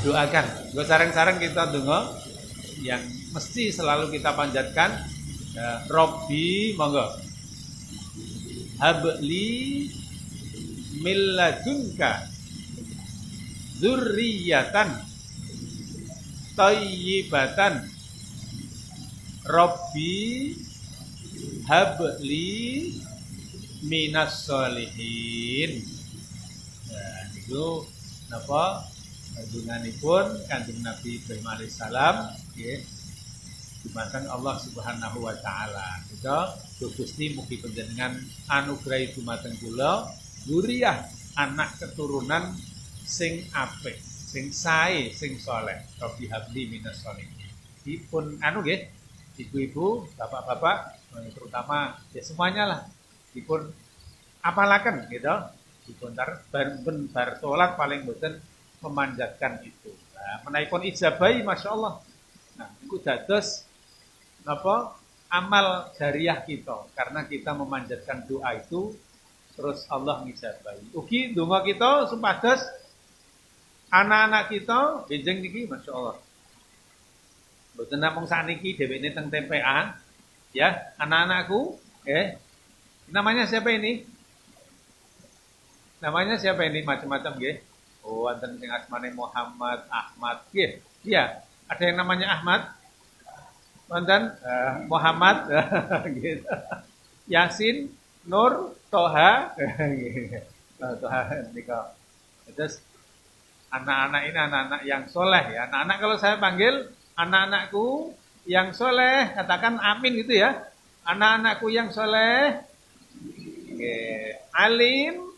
doakan. Gue sarang-sarang kita dengar yang mesti selalu kita panjatkan. Robbi monggo habli milladunka dzurriyyatan thayyibatan Robbi habli minas sholihin. Nah, itu napa panjenenganipun Kanjeng Nabi Ibrahim alaihissalam nggih dumateng Allah Subhanahu wa taala. Kita Gusti mugi panjenengan anugrahi dumateng kula dzurriyyah anak keturunan sing apik, sing sae, sing saleh. Rabbi habli minas sholihin. Dipun anu nggih, ibu-ibu, bapak-bapak, terutama ya semuanya lah dipun apalaken gitu. Dipun bar salat paling boten memanjatkan itu. Nah, menaikon ijabahi masyaallah. Nah, iku dados napa amal jariah kita karena kita memanjatkan doa itu terus Allah ngijabahi. Ugi donga kita supados anak-anak kita benjing niki masyaallah. Mboten namung sakniki dheweke teng TPA ya, anak-anakku namanya siapa ini? Namanya siapa ini macam-macam nggih? Oh, wonten sing asmane Muhammad, Ahmad nggih. Iya, ada yang namanya Ahmad? Wonten Muhammad gitu. Yasin, Nur, Toha Toha nika. Terus anak-anak ini anak-anak yang soleh ya. Anak-anak kalau saya panggil anak-anakku yang soleh, katakan amin gitu ya. Anak-anakku yang soleh, alim,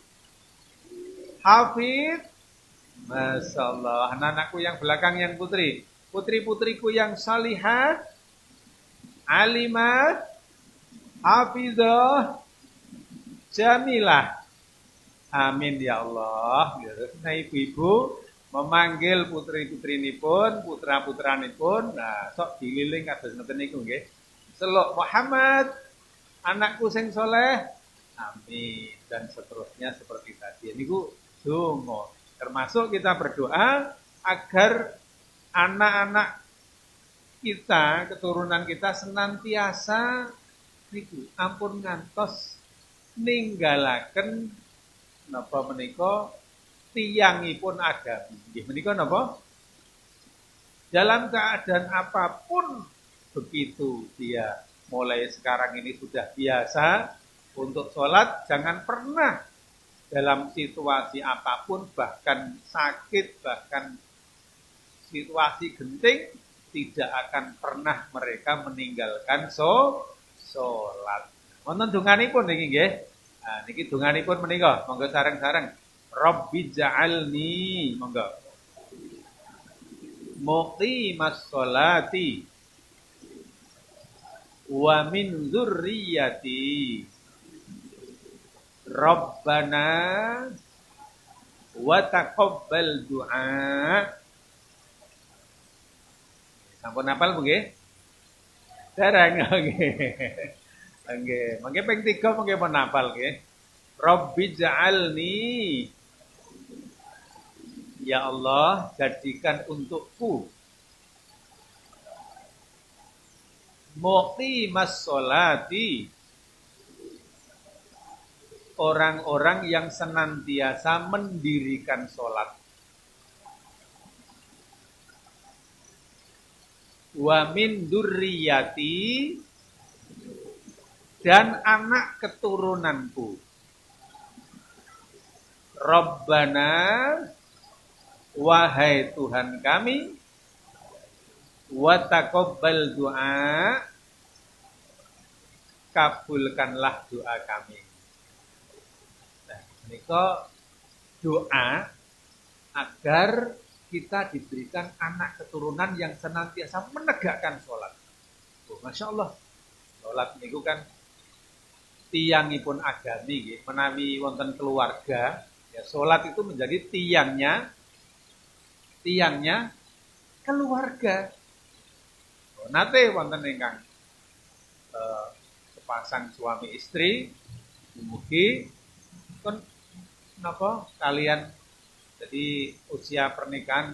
hafid, Masya Allah. Anak-anakku yang belakang yang putri, putri-putriku yang salihah, alimah, hafidzah, jamilah. Amin ya Allah. Nah, ibu-ibu memanggil putri-putrinipun, putra-putranipun, nah sok dililing kados ngoten niku nggih. Seluk Muhammad, anakku sing soleh, amin dan seterusnya seperti tadi. Niku donga. Termasuk kita berdoa agar anak-anak kita, keturunan kita senantiasa niku ampun ngantos ninggalaken napa menika tiyangipun agami. Nggih menika napa? Dalam keadaan apapun begitu dia mulai sekarang ini sudah biasa untuk sholat, jangan pernah dalam situasi apapun, bahkan sakit, bahkan situasi genting, tidak akan pernah mereka meninggalkan sholat. Wonten donganipun niki nggih. Nah, niki donganipun menika, monggo sareng-sareng. Rabbi ja'alni, monggo. Muqimas sholati wa min dzurriyyati. Rabbana wa taqabbal du'a. Sampun hafal nggih? Dereng nggih. Nggih, mangke ping 3 mangke pun hafal nggih. Rabbi ja'alni, ya Allah, jadikan untukku muqimas sholati, orang-orang yang senantiasa mendirikan sholat. Wa min dzurriyyati, dan anak keturunanku. Rabbana, wahai Tuhan kami, wa taqabbal du'a, kabulkanlah doa kami. Nah, menika doa agar kita diberikan anak keturunan yang senantiasa menegakkan sholat. Oh, Masya Allah, sholat niku kan tiangipun agami, menawi wonten keluarga, ya sholat itu menjadi tiangnya keluarga. Oh, nate wonten ingkang sepasang suami istri, mugi pun napa kalian jadi usia pernikahan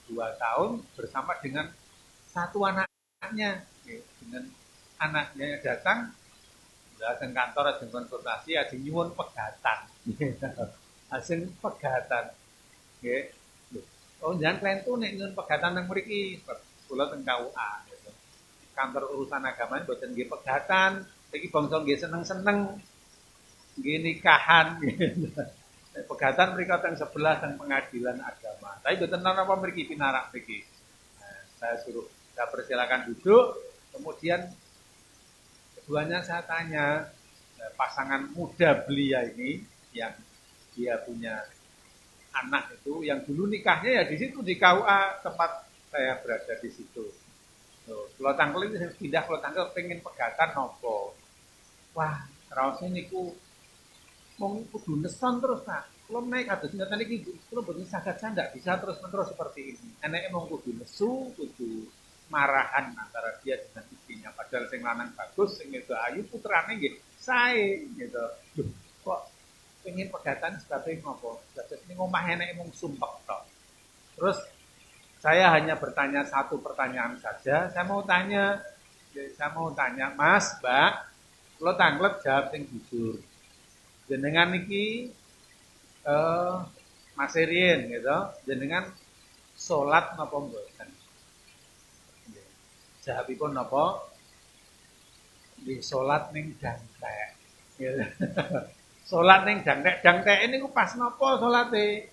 2 tahun bersama dengan satu anaknya, dengan anaknya datang kantor ajeng konsultasi ajeng nyuwun pegatan. Ajeng pegatan. Nggih. Oh, jangan kalian tuh nek nyuwun pegatan nang mriki, kula teng KUA gitu. Kantor urusan agama mboten nggih pegatan, iki bangsa nggih seneng-seneng nggih nikahan gitu. Pegatan mereka teng sebelah teng pengadilan agama. Tapi mboten napa mriki pinarak mriki. Nah, saya persilakan duduk, kemudian keduanya saya tanya, pasangan muda belia ini yang dia punya anak itu, yang dulu nikahnya ya di situ di KUA tempat saya berada di situ. Kalau tangkel itu saya pindah kalau tangkel pengen pegatan nopo. Wah, raosnya niku mau kudu neson terus nak. Kalau naik kados ngeten iki kula mboten saged sandak bisa terus-menerus seperti ini. Anake mau kudu nesu, kudu marahan antara dia dengan istrinya. Padahal sing lanang bagus, sing itu ayu putrane nggih sae gitu. Loh, kok pengen pegatan sebabnya ngopo? Dados ning omah enake mung sumpek tok. Terus saya hanya bertanya satu pertanyaan saja. Saya mau tanya, Mas, Mbak, lo tanglet jawab sing jujur. Jenengan niki Mas Erin gitu, jenengan salat napa mboten? Jawabipun napa? Di salat ning dangtek. Gitu. Salat ning dangtek niku pas napa salate?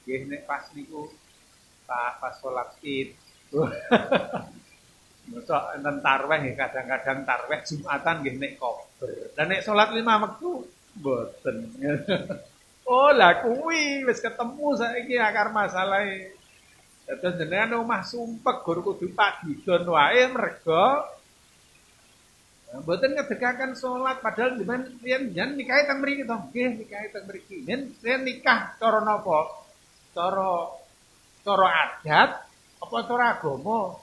Nggih nek pas niku pas salat Id. Mosok enten tarweh nggih kadang-kadang tarweh Jumatan nggih nek kober. Lah nek salat 5 wektu mboten. Oh lah kuwi wis ketemu saiki akar masalahe. Dados jenengan omah sumpek gur kudu padidon wae merga mboten ngedekaken salat padahal jenengan yen nikahe teng mriki to. Nggih nikahe teng mriki. Yen nikah cara napa? Cara adat apa cara agama?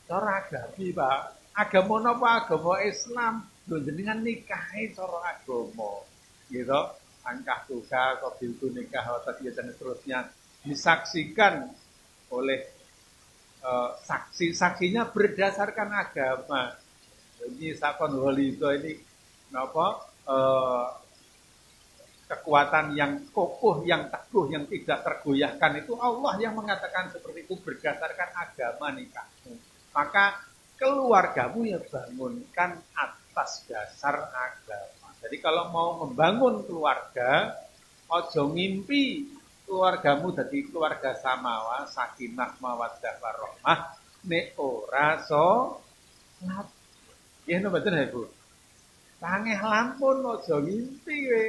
Cara agami, Pak. Agama napa? Agama Islam. Lho jenengan nikahe cara agama. Gitu. Angkah tuka, qabil nikah, dan seterusnya disaksikan oleh saksi-saksinya berdasarkan agama. Ini sakon walido ini napa kekuatan yang kokoh, yang teguh, yang tidak tergoyahkan itu Allah yang mengatakan seperti itu berdasarkan agama nikahmu. Maka keluargamu ya bangunkan atas dasar agama. Jadi kalau mau membangun keluarga, ojo ngimpi keluargamu jadi keluarga samawa, sakinah, mawaddah, warahmah, nek ora salat. Ya mboten Bu. Tangeh lampun ojo ngimpi kowe.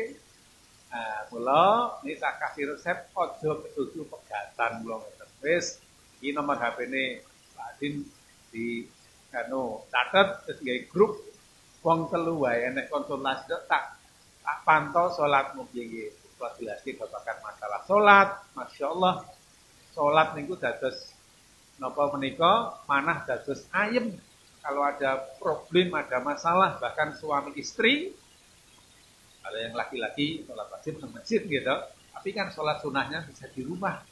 Nah, kula niki tak kasih resep ojo ketutu pegatan kula ngoten. Wis iki nomor HP-ne Pak Adin di catet terus gawe grup wong telu wae nek konsultasi tak pantau salatmu piye. Kula jelaske babagan masalah salat, masyaallah. Salat niku dados napa menika manah dados ayem. Kalau ada problem, ada masalah bahkan suami istri kalau yang laki-laki sholat wajib ke masjid gitu, tapi kan sholat sunnahnya bisa di rumah.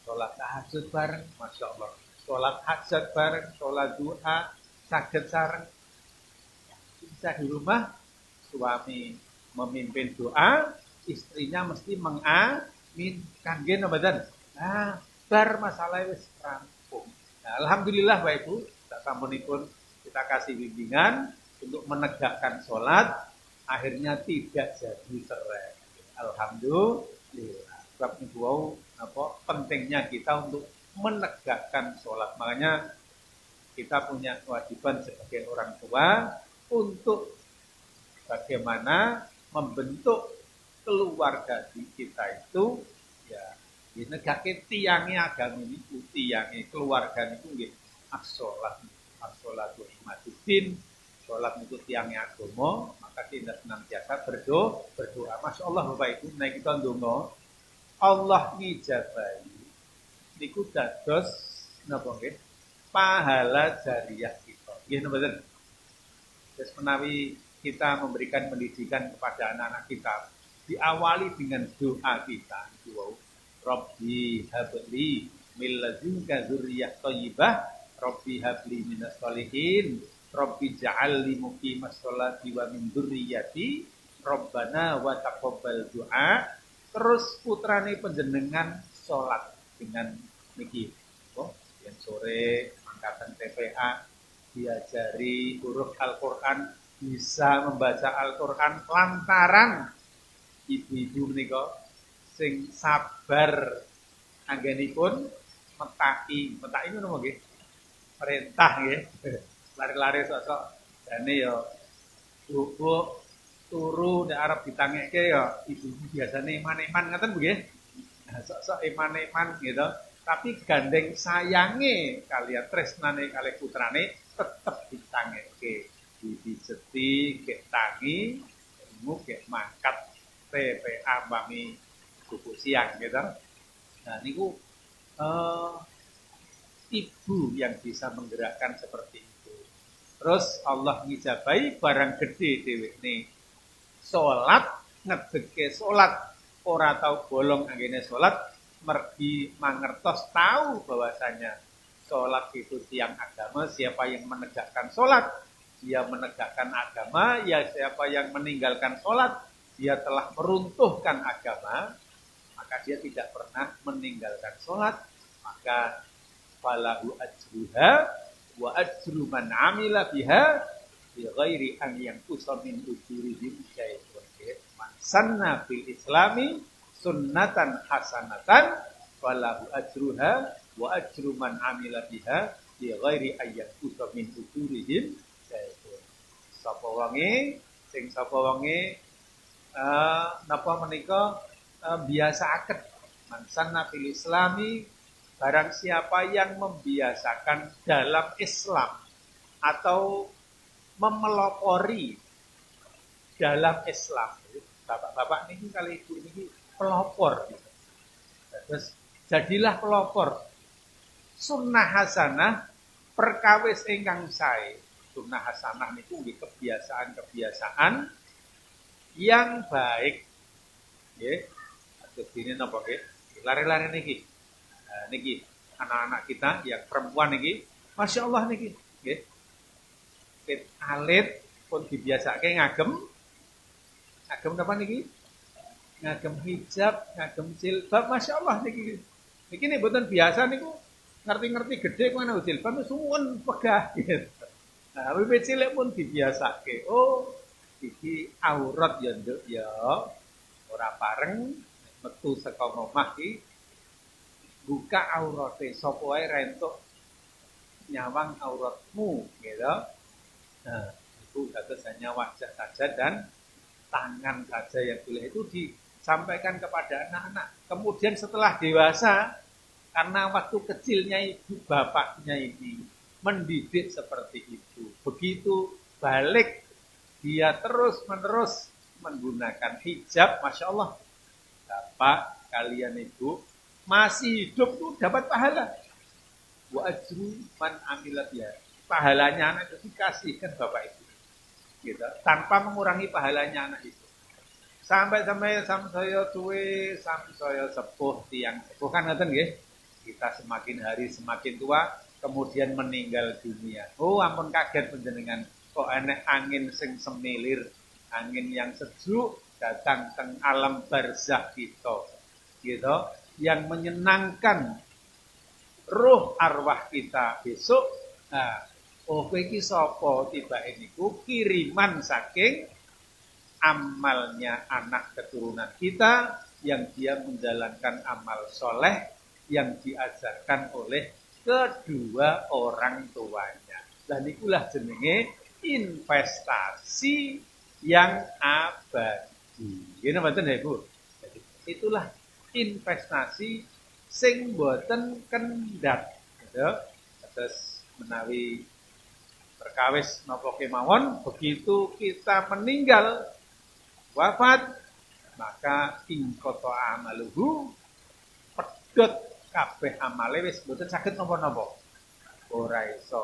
Sholat tahajud bareng, masya Allah. Sholat hajat bareng, sholat duha, saged sareng. Bisa di rumah, suami memimpin doa, istrinya mesti mengaminkan gitu, badan. Nah, bar masalah wis rampung. Nah, alhamdulillah Bapak Ibu, sasampunipun kita kasih bimbingan untuk menegakkan sholat. Akhirnya tidak jadi cerai. Alhamdulillah. Sebab itu pentingnya kita untuk menegakkan sholat. Makanya kita punya kewajiban sebagai orang tua untuk bagaimana membentuk keluarga kita itu ya dinegake tiange agama niku, tiange keluarga niku nggih as-sholatu imaduddin. Sholat itu tiangnya agama, maka kita senantiasa berdoa. Masya Allah Bapak Ibu, naik kita ndonga, Allah ngijabahi. Niku dados napa nggih? Pahala jariyah kita. Nggih napa mboten? Terus menawi kita memberikan pendidikan kepada anak-anak kita, diawali dengan doa kita. Rabbi habli min ladunka dzurriyyah thayyibah rabbi habli minas sholihin rabbi ja'alni muqimas sholati wa min dzurriyyati rabbana wa taqabbal du'a. Terus putrane panjenengan salat dengan niki yang sore angkatan TPA diajari huruf Al-Qur'an, bisa membaca Al-Qur'an lantaran ibu-ibu menika sing sabar anggenipun metaki ngono nggih. Perintah nggih. Lari-lari sok-sok jane ya Bu turu nek arep ditangeke ya ibu biasane iman-iman ngoten nggih. Nah, sok-sok iman-iman gitu. Tapi gandeng sayange kalian tresnane kalih putrane tetep ditangeke. Dijeti kek tangi, ilmu kek mangkat TPA mami buku siang gitu. Nah, niku ibu yang bisa menggerakkan seperti itu. Terus Allah ngijabai barang gede dhewekne. Salat ngedeke salat ora tau bolong anggene salat mergi mangertos tahu bahwasanya salat itu tiang agama. Siapa yang menegakkan salat, dia menegakkan agama. Ya siapa yang meninggalkan salat, dia telah meruntuhkan agama. Maka dia tidak pernah meninggalkan salat. Maka falahu ajruha wa ajru man amila biha bi ghairi an yanqusa min ujurihim syai'un. Man sanna fil islami sunnatan hasanatan falahu ajruha wa ajru man amila biha bi ghairi an yanqusa min ujurihim syai'un. Sapa wonge napa menika biasaaken man sanna fil islami. Barang siapa yang membiasakan dalam Islam atau memelopori dalam Islam. Bapak-bapak ini kali ibu ini pelopor. Gitu. Terus jadilah pelopor. Sunnah hasanah perkawis ingkang sae. Sunnah hasanah niku nggih kebiasaan-kebiasaan yang baik. Nggih. Terus dene napa nggih? Lari-lari niki. Niki anak-anak kita yang perempuan niki, masya Allah niki, nggih. Alit pun dibiasake ngagem apa niki? Ngagem hijab, ngagem jilbab, masya Allah niki. Niki nih buatan biasa niku ngerti-ngerti gede kok ana jilbab suwun pegah gitu. Nah, wiwit cilik pun dibiasake. Oh, iki aurat ya nduk ya. Ora pareng metu saka omah iki buka aurate sapa wae rentuk nyawang auratmu gitu. Nah, itu dados hanya wajah saja dan tangan saja yang boleh, itu disampaikan kepada anak-anak. Kemudian setelah dewasa, karena waktu kecilnya ibu bapaknya ini mendidik seperti itu. Begitu balik dia terus-menerus menggunakan hijab, masya Allah. Bapak kalian ibu masih hidup tuh dapat pahala. Wa ajru man amilat ya. Pahalanya anak itu dikasihkan bapak itu. Gitu. Tanpa mengurangi pahalanya anak itu. Sampai saya tuwe, sampai saya sepuh, tiang sepuh kan ngoten nggih. Kita semakin hari semakin tua, kemudian meninggal dunia. Oh, ampun kaget panjenengan. Kok enek angin sing semilir, angin yang sejuk datang teng alam barzakh kita. Gitu. Yang menyenangkan ruh arwah kita besok. Nah, kowe iki sapa tibake niku kiriman saking amalnya anak keturunan kita yang dia menjalankan amal soleh yang diajarkan oleh kedua orang tuanya. Dan itulah jenenge investasi yang abadi. Gini mboten ya Bu? Jadi, itulah investasi sing boten kendhat. Gitu. Terus menawi perkawis napa kemawon, begitu kita meninggal wafat, maka ingkoto amaluhu pedhot kabeh amale wis boten saged napa-napa. Ora iso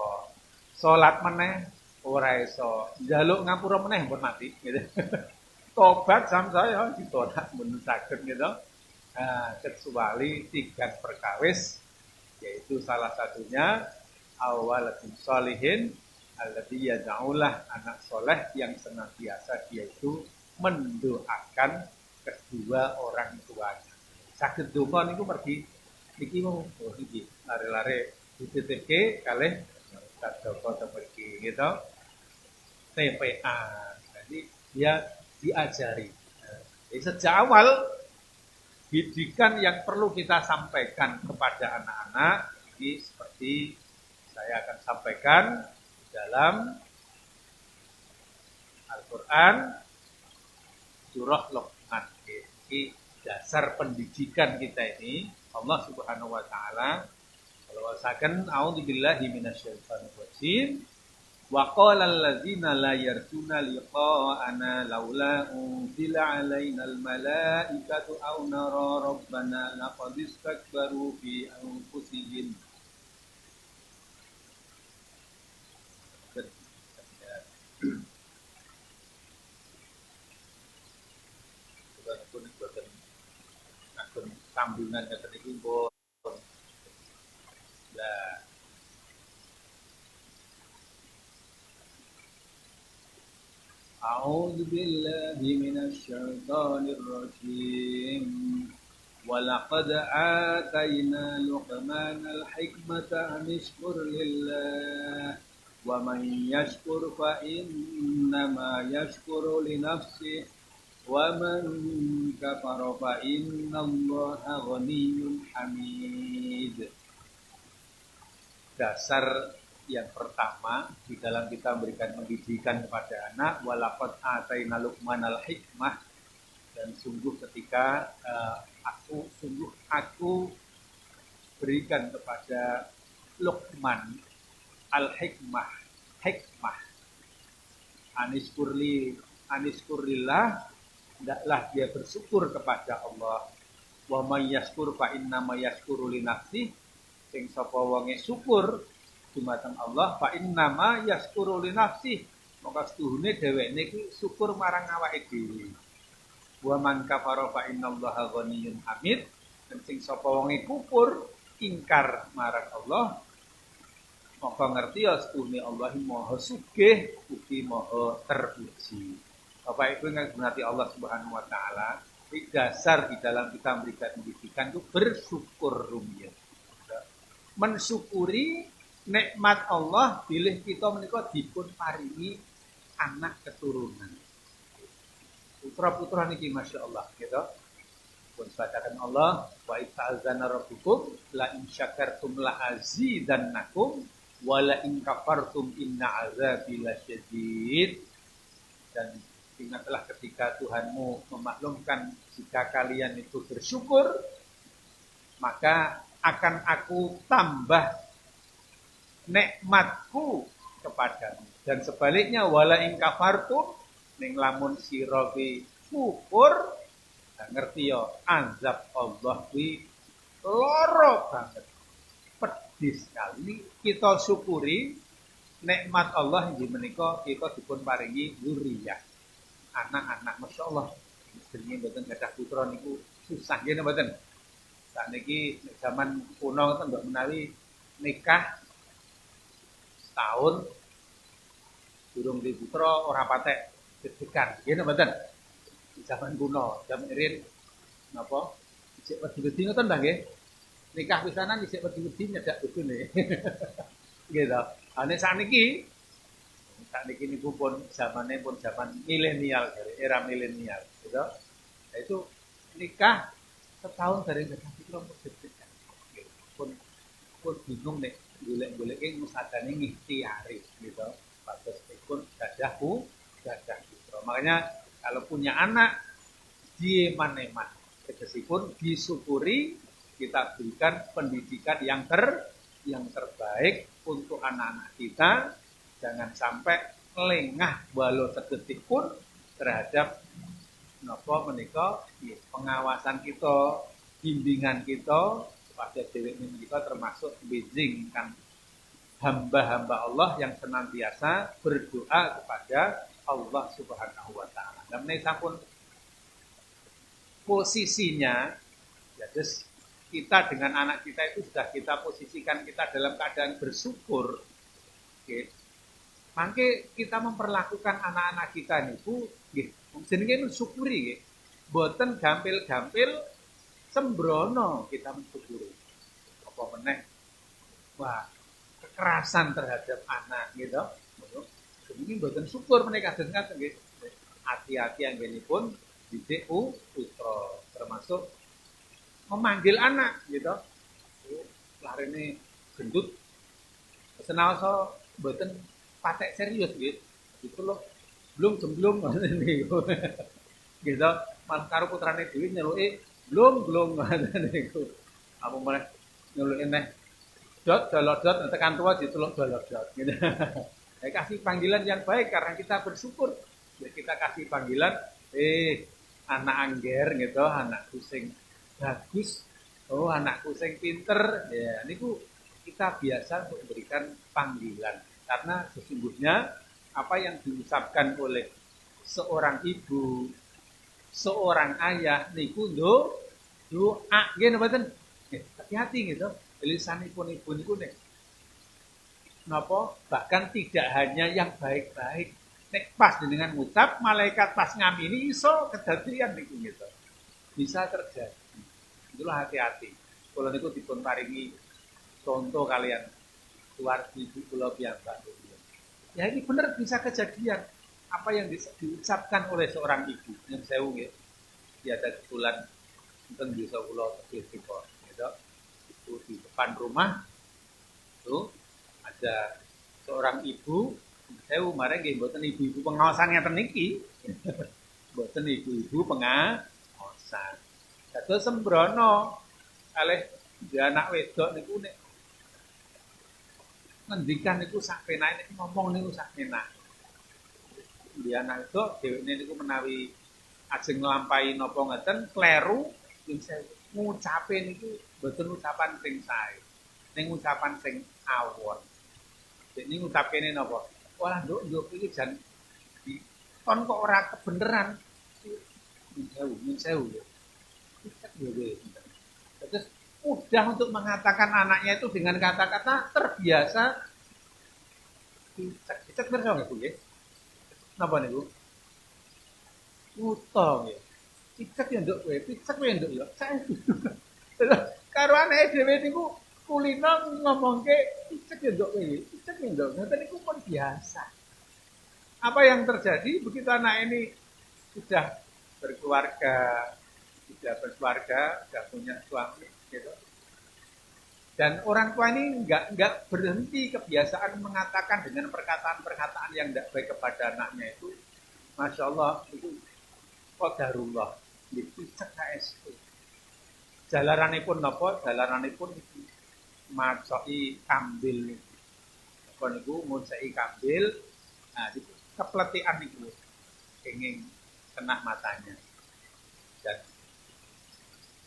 salat meneh, ora iso njaluk ngapura meneh pun mati gitu. Tobat samsaya ditolak mboten saged gitu. Nah, kecuali tiga perkawis yaitu salah satunya awalatun sholihin alladzi yad'ulah, anak soleh yang senantiasa dia itu mendoakan kedua orang tuanya. Saged donga niku mergi niki mau niki lare-lare dititipke kalih Ustaz Joko temergi gitu. TPA. Jadi dia diajari. Jadi sejak awal didikan yang perlu kita sampaikan kepada anak-anak ini seperti saya akan sampaikan dalam Al-Quran surah Luqman. Ini dasar pendidikan kita ini. Allah Subhanahu wa taala bahwasaken a'udzubillahi minasyaitonir rajim wa qala allazina la yarjuna liqa'ana laula unzila alaina almalaikatu aw nara rabbana laqad istakbaru fi anfusihim. Sambungan kata iki pun lah. A'udzu billahi minasy syaithanir rajim. Wa laqad atayna Luqmanal hikmata an ishkur lillah wa man yashkur fa innama yashkuru li nafsihi wa man kafara fa innallaha ghaniyyun hamid. Dasar yang pertama di dalam kita memberikan pendidikan kepada anak, walaqad ataina Luqmanal hikmah, dan sungguh ketika aku berikan kepada Luqman al-hikmah, hikmah. Aniskurlillah, hendaklah dia bersyukur kepada Allah. Wa may yashkur fa inna ma yashkuru li nafsihi, sing sapa wonge syukur dumateng Allah fa inna ma yashkuru li nafsihi, maka setuhune dheweke iki syukur marang awake dhewe. Wa man kafara fa innallaha ghaniyyun hamid, dan sing sapa wonge kufur ingkar marang Allah, maka ngerti ya setuhune Allah Maha Sugih ugi Maha Terpuji. Bapak Ibu yang diberkati Allah Subhanahu wa taala, dasar di dalam kita memberikan pendidikan itu bersyukur rumiyin. Mensyukuri nikmat Allah bilih kita menika dipun paringi anak keturunan. Putra-putra niki masyaallah gitu. Pun bacaan Allah wa ta'azzana rabbukum la in syakartum la azidannakum wa la in kafartum inna azabi lasyadid. Dan ingatlah ketika Tuhanmu memaklumkan jika kalian itu bersyukur, maka akan aku tambah nikmatku kepadamu. Dan sebaliknya wala ing kafartum, ning lamun sira ki kufur, ngerti ya azab Allah kuwi lara banget. Pedih sekali. Kita syukuri nikmat Allah inggih menika kita dipun paringi dzurriyyah. Anak-anak masyaallah. Jenenge mboten gadah putra niku susah nggih mboten. Sakniki zaman kuno ten mbok menawi nikah setahun durung di putra ora patek dedekan. Nggih mboten. Zaman kuno, zaman irin napa? Isih wedi-wedi ngoten ta nggih? Nikah pisanan isih wedi-wedi nyedak bojone. Nggih to. Ane sakniki niku pun zamane pun zaman milenial, era milenial, gitu. Nah, itu nikah setahun dari nikah itu pun deg-degan. Pun bingung nek golek-goleke musadane ngikhtiari, gitu. Bagus pun gadah putra. Makanya kalau punya anak dieman-eman, tegesipun disyukuri, kita berikan pendidikan yang terbaik untuk anak-anak kita. Jangan sampai lengah walau sedetik pun terhadap napa menika pengawasan kita, bimbingan kita kepada diri kita, termasuk bimbing kan hamba-hamba Allah yang senantiasa berdoa kepada Allah Subhanahu wa taala. Dan menika pun posisinya ya des kita dengan anak kita itu sudah kita posisikan kita dalam keadaan bersyukur. Nggih. Mangke kita memperlakukan anak-anak kita niku nggih, jenenge mensyukuri nggih. Boten gampil-gampil sembrono kita mensyukuri. Apa meneh? Wah, kekerasan terhadap anak gitu. Ini boten syukur menika kados nggih. Hati-hati anggenipun didik putra, termasuk memanggil anak gitu. Larene gendut. Senaosa boten patek serius gitu. Itu loh belum jemblung niku. Gitu. Mal karo putrane dhewe nyeluki belum niku. Apa meneh nyeluki neh dot dolot-dot tekan tua dituluk dolot-dot gitu. Ya, kasih panggilan yang baik karena kita bersyukur. Ya, kita kasih panggilan anak angger gitu, anakku sing bagus. Oh, anakku sing pinter. Ya, niku kita biasa untuk memberikan panggilan. Karena sesungguhnya apa yang diucapkan oleh seorang ibu, seorang ayah niku doa nggih mboten. Hati-hati gitu. Lisanipun ibu niku nek napa bahkan tidak hanya yang baik-baik. Nek pas dengan ngucap malaikat pas ngamini iso kedadian niku gitu. Bisa terjadi. Itulah hati-hati. Kula niku dipun paringi contoh kalian keluarga ibu kula piyambak. Ya ini benar bisa kejadian apa yang diucapkan oleh seorang ibu yang sewu nggih. Ya ada kebetulan teng desa kula gitu. Itu di depan rumah itu ada seorang ibu, saya umarnya nggih mboten ibu-ibu pengawasan ngeten niki. Mboten ibu-ibu pengawasan. Dados sembrono kalih anak wedok niku nek ngendikan niku sak penake, nek ngomong niku sak penake. Dia anak wedok dheweke niku menawi ajeng nglampahi napa ngeten kleru yen ngucape niku mboten ucapan sing sae. Ning ucapan sing awon. Ini ngucap kene napa? Wah, nduk iki jan kon kok ora kebeneran. Nyun sewu. Terus mudah untuk mengatakan anaknya itu dengan kata-kata terbiasa dicek bersama nggih Bu nggih. Napa niku? Utang ya. Cicek ya nduk kowe, cicek kowe nduk ya. Karo anake dhewe niku kulino ngomongke cicek ya nduk kowe. Cicek ya nduk. Ngoten niku pun biasa. Apa yang terjadi begitu anak ini sudah berkeluarga, sudah punya suami gitu. Dan orang tua ini enggak berhenti kebiasaan mengatakan dengan perkataan-perkataan yang tidak baik kepada anaknya itu, masya Allah itu qadarullah, itu cekak. Jalaranipun napa? Jalaranipun itu macoki kambil, apa niku ngucai kambil, nah itu kepletikan niku kenging kena matanya. Dan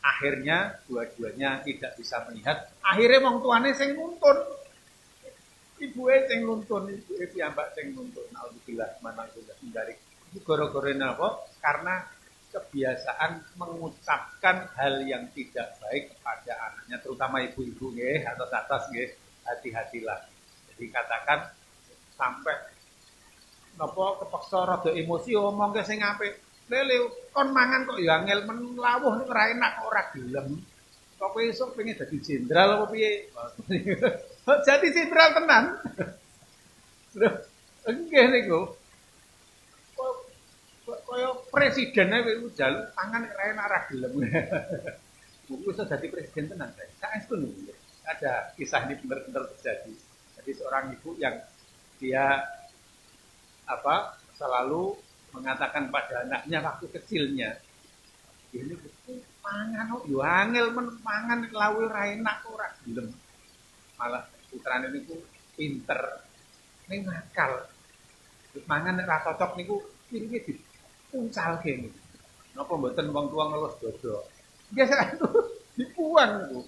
akhirnya dua-duanya tidak bisa melihat. Akhirnya wong tuane sing nuntun. Ibuke sing nuntun, ibuke piyambak sing nuntun. Alhamdulillah manangkullah dari itu gara-gara napa? Karena kebiasaan mengucapkan hal yang tidak baik kepada anaknya, terutama ibu-ibu nggih, atas nggih, hati-hatilah. Jadi katakan sampai napa kepeksa rada emosi omongke sing apik. Lele kon mangan kok ya angel men lawuh nek ora enak kok ora gelem. Kok kowe esuk pengen dadi jenderal apa piye? Jadi jenderal tenan. Nggih niku. Kaya presiden ae kowe njaluk tangan nek ora enak ora gelem. Iku iso dadi presiden tenan, guys. Saestu niku. Ada kisah ini benar-benar terjadi. Jadi seorang ibu yang dia selalu mengatakan pada anaknya waktu kecilnya, ini mangan kok yo angel men mangan lawuh ra enak kok ora gelem. Malah putrane niku pinter ning nakal. Mangan nek ra cocok niku iki dipuncalke niku. Napa mboten wong tua ngelus dodo. Biasa itu dipuan niku.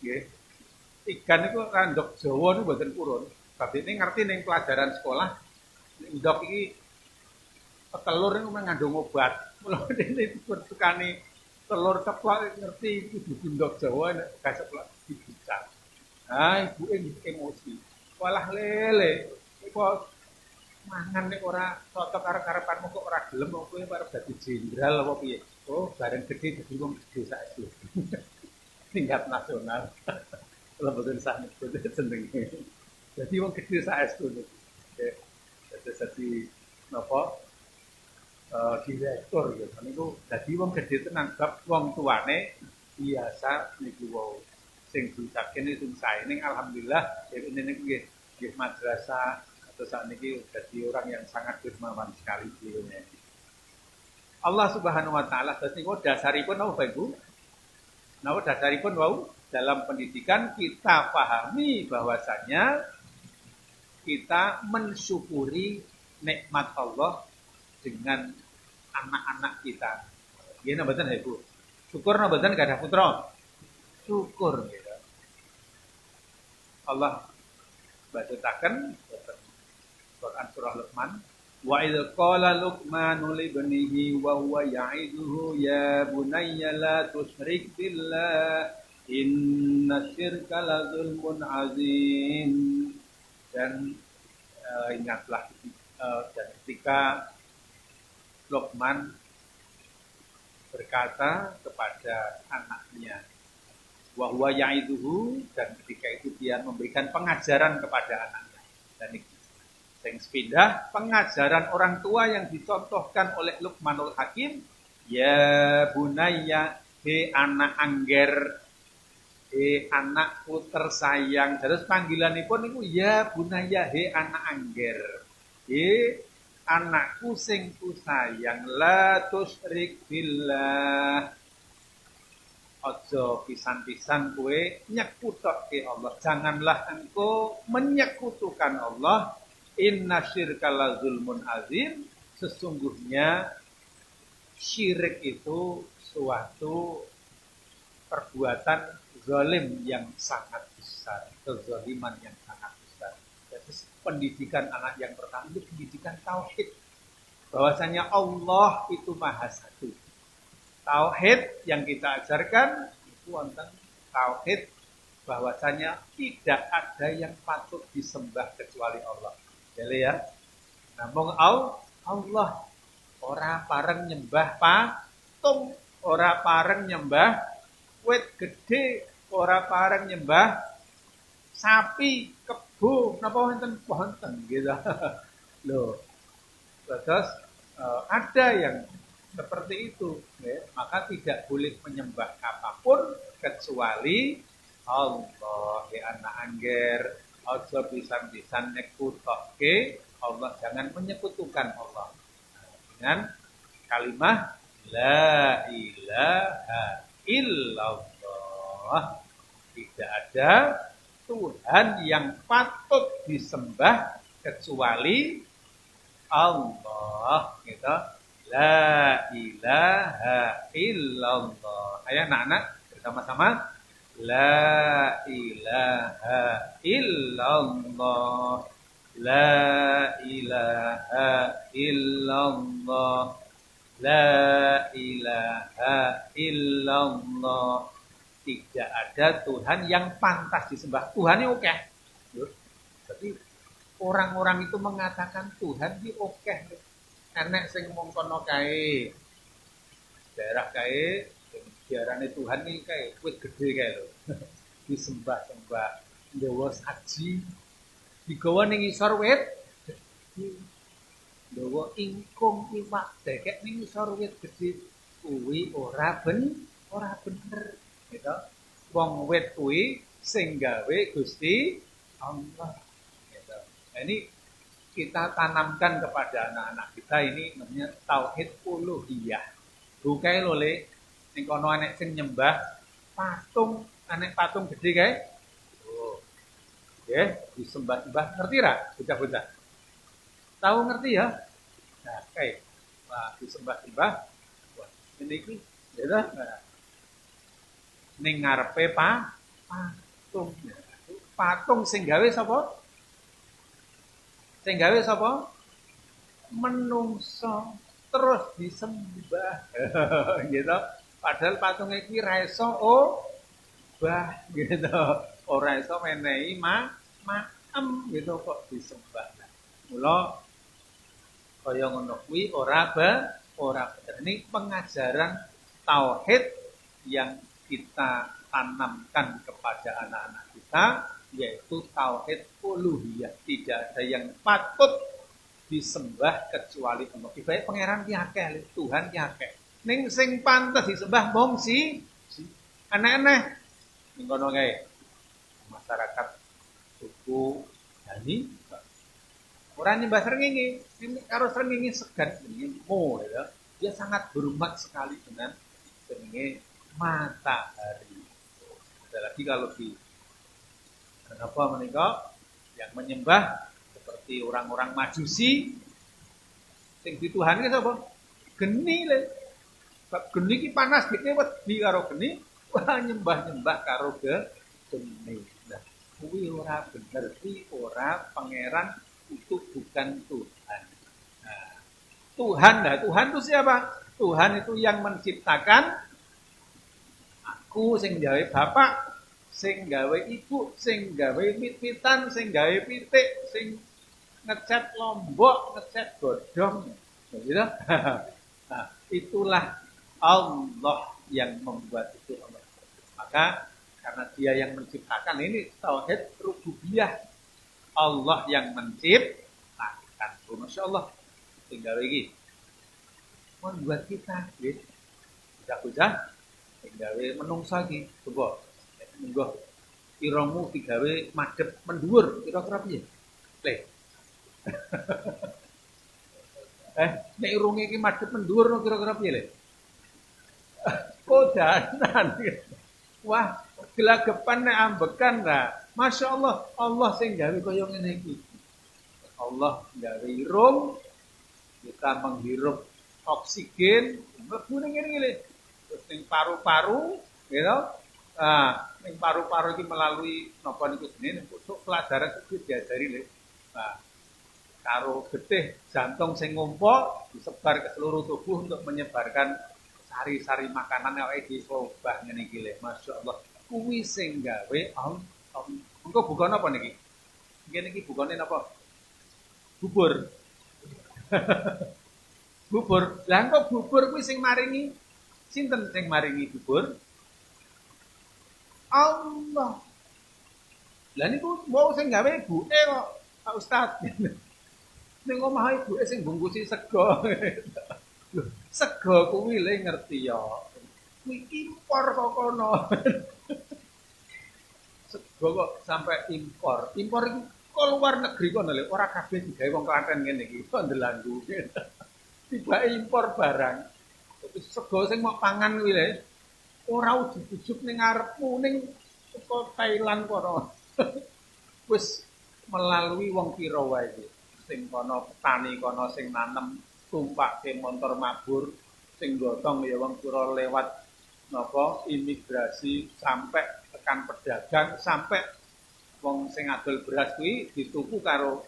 Nggih. Ikan niku randok Jawa niku mboten purun. Bab ini ngerti ning pelajaran sekolah ndok iki telur niku mengandung obat. Mula dene dipertukani telur ceplok ngerti kudu pindhok Jawa nek gak ceplok dibucat. Ah, ibuke emosi. Walah lele. Kok mangan nek ora cocok karo karepanmu kok ora gelem kok kowe arep dadi jenderal apa piye? Oh, bareng gede dadi wong gede saiki. Tingkat nasional. Kalau boten sah nyebut jenenge. Dadi wong gede saestu. Oke. Dadi napa? Direktur gitu. Niku dadi wong gede tenan bab wong tuane biasa niku wau sing diucapke niku sae ning alhamdulillah ini niku nggih madrasah atau saat ini jadi orang yang sangat dermawan sekali beliaunya. Allah Subhanahu wa taala dadi niku dasaripun apa Ibu? Napa dasaripun wau dalam pendidikan kita pahami bahwasanya kita mensyukuri nikmat Allah dengan anak-anak kita. Gini mboten Ibu. Syukur mboten gak ada putra. Syukur gitu. Allah bacutaken Quran surah Luqman wa idz qala Luqmanu li ibnihi wa huwa ya'iduhu ya bunayya la tusyrik billah inna syirka la zulmun azim. Dan ingatlah dan ketika Luqman berkata kepada anaknya wa huwa ya'iduhu, dan ketika itu dia memberikan pengajaran kepada anaknya. Dan ini sing sepindah pengajaran orang tua yang dicontohkan oleh Luqmanul Hakim, ya bunayya, he anak angger, he anakku tersayang. Terus panggilanipun niku ya bunayya, he anak angger, he anakku sing ku sayang, la tusyrik billah. Ojo pisan-pisan kue nyekutokke Allah. Janganlah engkau menyekutukan Allah. Inna syirka la zulmun azim. Sesungguhnya syirik itu suatu perbuatan zalim yang sangat besar. Kezaliman yang sangat besar. Jadi pendidikan anak yang pertama itu pendidikan tauhid. Bahwasanya Allah itu maha satu. Tauhid yang kita ajarkan itu tentang tauhid bahwasanya tidak ada yang patut disembah kecuali Allah. Jadi ya, namun Allah ora pareng nyembah patung, ora pareng nyembah wit gede, ora pareng nyembah sapi, kebo, napa wonten gitu. Loh. Terus ada yang seperti itu, ya. Maka tidak boleh menyembah apapun kecuali Allah. Ya anak angger, ojo pisan-pisan nyekutokke Allah, jangan menyekutukan Allah dengan kalimat la ilaha illallah. Tidak ada Tuhan yang patut disembah kecuali Allah, gitu. La ilaha illallah. Ayo anak-anak bersama-sama. La ilaha illallah. La ilaha illallah. La ilaha illallah. Tidak ada Tuhan yang pantas disembah. Tuhan ini oke. Jadi orang-orang itu mengatakan Tuhan ini oke. Enek sing mung kono kae. Daerah kae diarani Tuhan iki kae wit gedhe kae lho. Disembah-sembah, nggawa saji, digawa ning isor wit gedhe. Nggawa ingkung iwak dekek ning isor wit gedhe kuwi ora bener, gitu. Wong wit kuwi sing gawe Gusti Allah, gitu. Nah, ini kita tanamkan kepada anak-anak kita ini namanya tauhid uluhiyah. Bukae lho Le, ning kono anek sing nyembah patung, anek patung gede kae. Oh. Nggih, disembah-sembah. Ngerti ra bocah-bocah? Tahu ngerti ya? Nah, kae. Wah, disembah-sembah. Wah, niki ya ta. Nah. Ning ngarepe patung. Patung sing gawe sapa? Sing gawe sapa? Menungso terus disembah. Gitu. Padahal patung iki ra iso obah gitu. Ora iso menehi maem gitu kok disembah. Mula kaya ngono kuwi ora bener. Ini pengajaran tauhid yang kita tanamkan kepada anak-anak kita, yaitu tauhid uluhiyah. Tidak ada yang patut disembah kecuali Allah. Ibarat pangeran ki akeh, Tuhan ki akeh. Ning sing pantes disembah mung si aneh-aneh. Ning kono kae. Masyarakat suku Dani ora nyembah srengenge, karo srengenge segan jenenge Mo ya. Dia sangat hormat sekali dengan jenenge matahari. Ada lagi kalau di kenapa menika yang menyembah seperti orang-orang Majusi sing dituhanke sapa? Geni le. Bab geni ki panas gede wedi karo geni, wah nyembah-nyembah karo geni. Nah, kuwi ora bener iki ora pangeran itu bukan Tuhan. Nah, Tuhan itu siapa? Tuhan itu yang menciptakan aku sing gawe bapak, sing gawe ibu, sing gawe pit-pitan, sing gawe pitik, sing ngecat lombok, ngecat godhong. Gitu. Nah, itulah Allah yang membuat itu Allah. Maka karena dia yang menciptakan ini tauhid rububiyah. Allah yang menciptakan. Masya Allah. Tinggal lagi. Membuat kita. Bisa-bisa. Tinggal menungsa lagi. Coba. Monggo. Iramu digawe madhep mendhuwur. Kira-kira piye? Leh. Nek irunge iki madhep mendhuwur kira-kira piye le? Kodanan. Wah, gelagapan nek ambekan lah. Masya Allah, Allah sing gawe kaya ngene iki. Allah gawe irung, kita menghirup oksigen, mlebu ning ngene. Terus ning paru-paru, gitu. Ning paru-paru iki melalui napa niku jenenge pusuk pelajaran iki diajari le. Karo getih jantung sing ngumpul disebar ke seluruh tubuh untuk menyebarkan sari-sari makanan awake dhewe obah ngene iki le. Masya Allah. Kuwi sing gawe engko bukane apa niki? Nggih niki bukane napa? Bubur. Bubur. Lah engko bubur kuwi sing maringi sinten sing maringi bubur? Allah. Lah niku mau sing gawe ibuke kok Pak Ustaz. Ning omah ibuke sing bungkusi sego. Lho, sego kuwi le ngerti ya. Kuwi impor kok kono. Sego kok sampai impor. Impor iki kok luar negeri kono lho, ora kabeh digawe wong Klaten ngene iki. Kok ndelanggu. Tiba impor barang. Tapi sego sing mau pangan kuwi le ora ujug-ujug ning ngarepmu ning teko Thailand kono. Wis melalui wong pira wae iki. Sing kono petani kono sing nanem tumpake motor mabur, sing gotong ya wong pira lewat napa imigrasi sampai tekan pedagang sampai wong sing adol beras kuwi dituku karo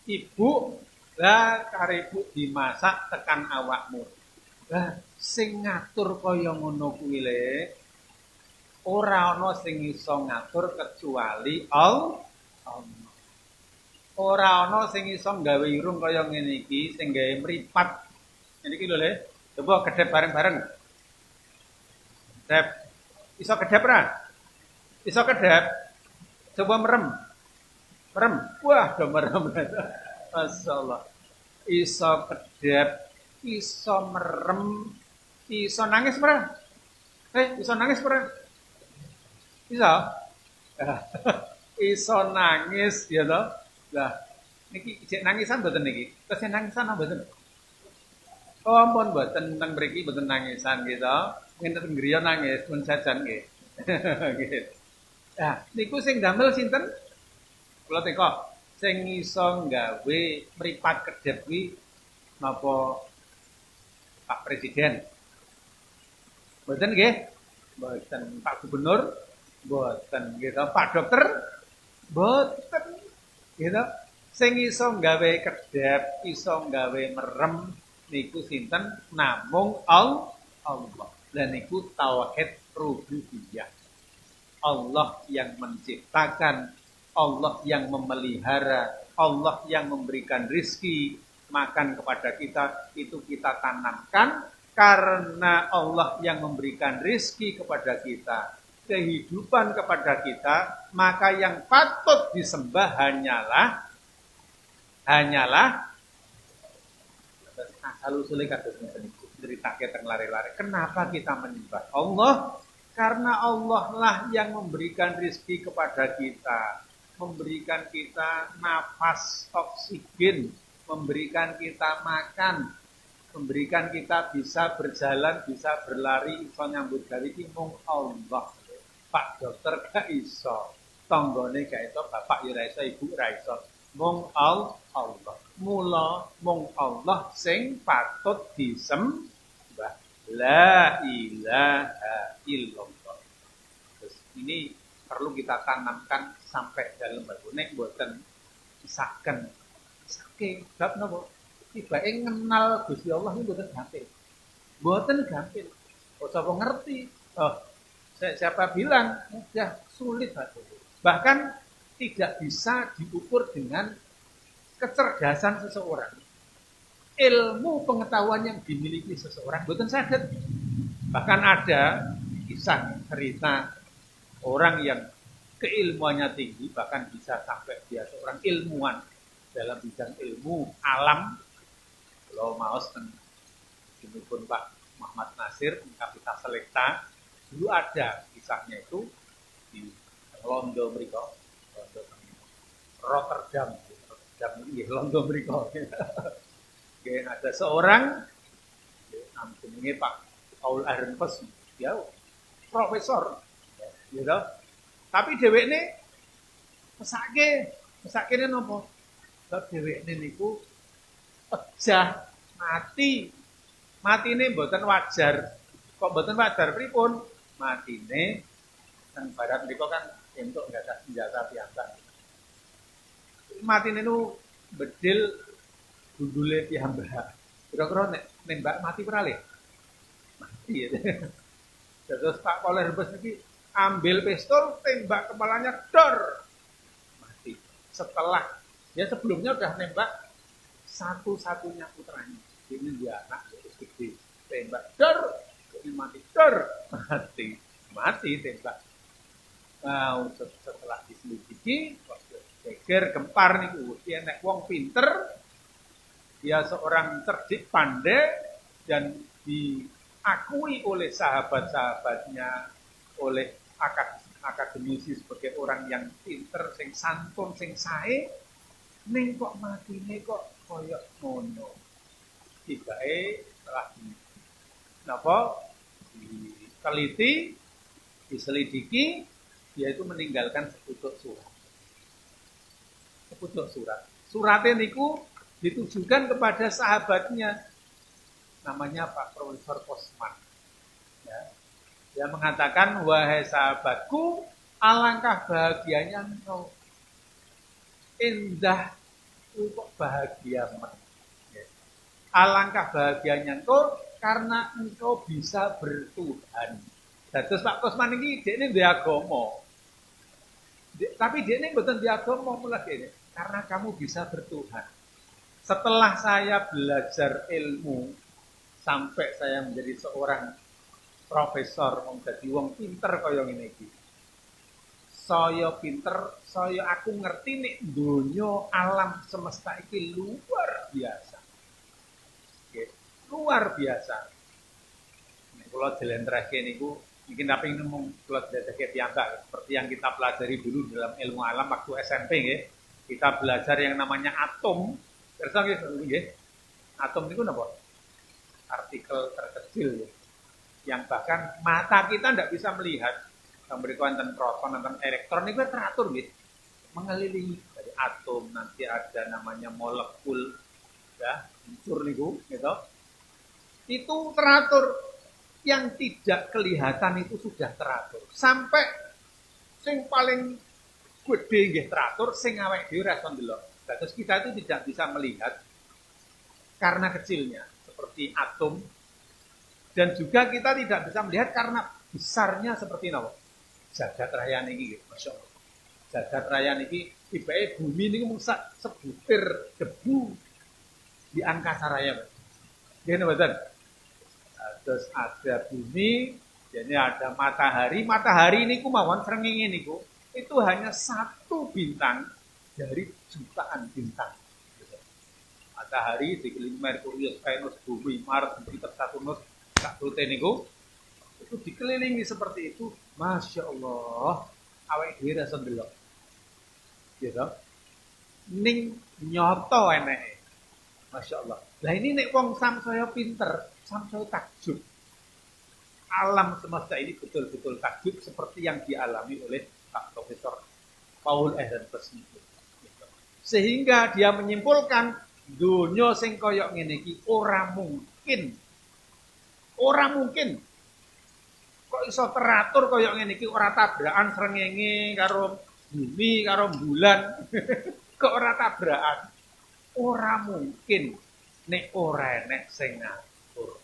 ibu lah karo ibu dimasak tekan awakmu. Lah sing ngatur kaya ngono kuwi le ora ana sing iso ngatur kecuali Allah. Ora ana sing iso gawe irung kaya ngene iki sing gawe mripat. Ngene iki lho le. Coba kedep bareng-bareng. Kedep. Iso kedep ra? Iso kedep. Coba merem. Merem. Wah, do merem. Masyaallah. Iso kedep, iso merem, iso nangis ora? Iso nangis ora? Iso? Iso nangis ya toh. Lah niki cek nangisan mboten niki? Tesih nangisan apa mboten? Oh ampun mboten teng mriki mboten nangisan gitu. Ngenten griya nangis pun jajan nggih. Nggih. Nah, niku sing damel sinten? Kula teko. Sing iso gawe mripat kedhep kuwi napa Pak Presiden? Mboten nggih? Mboten Pak Gubernur? Mboten gitu. Pak Dokter? Mboten. Gitu. Sing iso gawe kedhep, iso gawe merem niku sinten? Namung Allah. Dan itu tauhid rububiyah. Allah yang menciptakan, Allah yang memelihara, Allah yang memberikan rizki, makan kepada kita, itu kita tanamkan karena Allah yang memberikan rizki kepada kita, kehidupan kepada kita, maka yang patut disembah hanyalah asal usulnya kados ngeten niku ceritake teng lare-lare. Kenapa kita menyembah Allah? Karena Allah lah yang memberikan rizki kepada kita, memberikan kita nafas oksigen, memberikan kita makan, memberikan kita bisa berjalan, bisa berlari, iso nyambut gawe iki mung Allah. Pak dokter gak iso, tanggane gak iso, bapak ya ora iso, ibu ora iso. Mung Allah. Mula mung Allah sing patut disembah. La ilaha illallah. Terus ini perlu kita tanamkan sampai dalam batu. Nek mboten isaken. Saking bab napa? Tibake ngenal Gusti Allah ini mboten gampil. Mboten gampil. Kok sapa ngerti? Oh, siapa bilang mudah sulit batu. Bahkan tidak bisa diukur dengan kecerdasan seseorang. Ilmu pengetahuan yang dimiliki seseorang boten saged. Bahkan ada kisah cerita orang yang keilmuannya tinggi, bahkan bisa sampai dia seorang ilmuwan dalam bidang ilmu alam. Kalau maos ini pun Pak Muhammad Nasir Kapita Selekta, dulu ada kisahnya itu di Londo mriko, Rotterdam ini Londo mriko. Oke, ada seorang namanya Pak Paul Ahrenfest, dia profesor, gitu. Tapi dheweke mesake ne napa? Sebab dheweke niku pejah mati. Matine mboten wajar. Kok mboten wajar pripun? Matine teng barat niku kan entuk enggak ada senjata piyambak. Matine niku bedil gundule piyambak. Kira-kira nek nembak mati perale. Mati ya. Terus Pak Paul Ahrenfest niki ambil pistol, tembak kepalanya, dor, mati. Setelah dia sebelumnya udah nembak satu-satunya putranya, ini dia anak gede, tembak, dor, ini mati, dor, mati tembak. Nah, setelah diselidiki, geger gempar nih, dia nek wong pinter, dia seorang cerdik pandai dan diakui oleh sahabat-sahabatnya, oleh akademisi sebagai orang yang pinter, sing santun, sing sae, ning kok matine kok koyok ngono. Tibake setelah diteliti, diselidiki, dia itu meninggalkan sepucuk surat. Sepucuk surat. Suratnya niku ditujukan kepada sahabatnya, namanya Pak Profesor Posman. Ya. Dia mengatakan, wahai sahabatku, alangkah bahagianya engkau. Indah, kok bahagia. Ya. Alangkah bahagianya engkau, karena engkau bisa bertuhan. Dan terus Pak Kosman ini, dia ini diagomo. Tapi dia ini bukan diagomo mulai ini. Karena kamu bisa bertuhan. Setelah saya belajar ilmu, sampai saya menjadi seorang profesor, menjadi wong pinter kaya ngene iki. Saya pinter, saya aku ngerti nek donya alam semesta iki luar biasa. Oke, luar biasa. Nek kula jelentrehke niku mungkin tapi ngomong kula jelentrehke piyambak seperti yang kita pelajari dulu dalam ilmu alam waktu SMP nggih. Kita belajar yang namanya atom. Kersa nggih? Atom niku napa? Partikel terkecil ya. Yang bahkan mata kita tidak bisa melihat. Yang berikut tentang proton, tentang elektron itu teratur gitu, mengelilingi dari atom, nanti ada namanya molekul, ya, unsur niku, gitu. Itu teratur, yang tidak kelihatan itu sudah teratur. Sampai sing paling gede nggih teratur, sing awake dhewe ora iso ndelok. Terus kita itu tidak bisa melihat karena kecilnya, seperti atom. Dan juga kita tidak bisa melihat karena besarnya seperti apa? Jagat raya niki, Masya Allah. Jagat raya niki ibae bumi niki mung sebutir debu di angkasa raya. Gini betul. Terus ada bumi, jadi ada matahari. Matahari niku mawon srengenge niku itu hanya satu bintang dari jutaan bintang. Matahari dikelilingi Merkurius, Venus, Bumi, Mars, Jupiter, Saturnus, Saturn niku itu dikelilingi seperti itu. Masya Allah, awake dhewe rasa ndelok. Gitu. Ning nyoto eneke. Masya Allah. Lah ini nek wong samsaya pinter, samsaya takjub. Alam semesta ini betul-betul takjub seperti yang dialami oleh Pak Profesor Paul Ehrenfels itu. Sehingga dia menyimpulkan dunia sing koyok ngene iki ora mungkin. Ora mungkin. Kok iso teratur koyok ngene iki ora tabrakan srengenge karo bumi karo bulan. Kok ora tabrakan? Ora mungkin nek ora enek sing ngatur.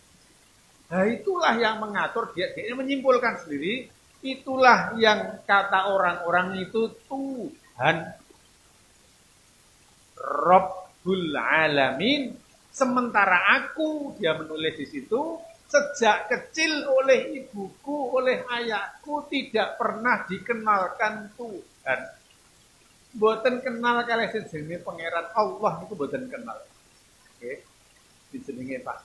Nah itulah yang mengatur, dia menyimpulkan sendiri, itulah yang kata orang-orang itu Tuhan. Rabbul Alamin. Sementara aku, dia menulis di situ, sejak kecil oleh ibuku, oleh ayahku tidak pernah dikenalkan Tuhan. Boten kenal kalih jenenge pangeran Allah itu boten kenal. Oke. Jenenge Pak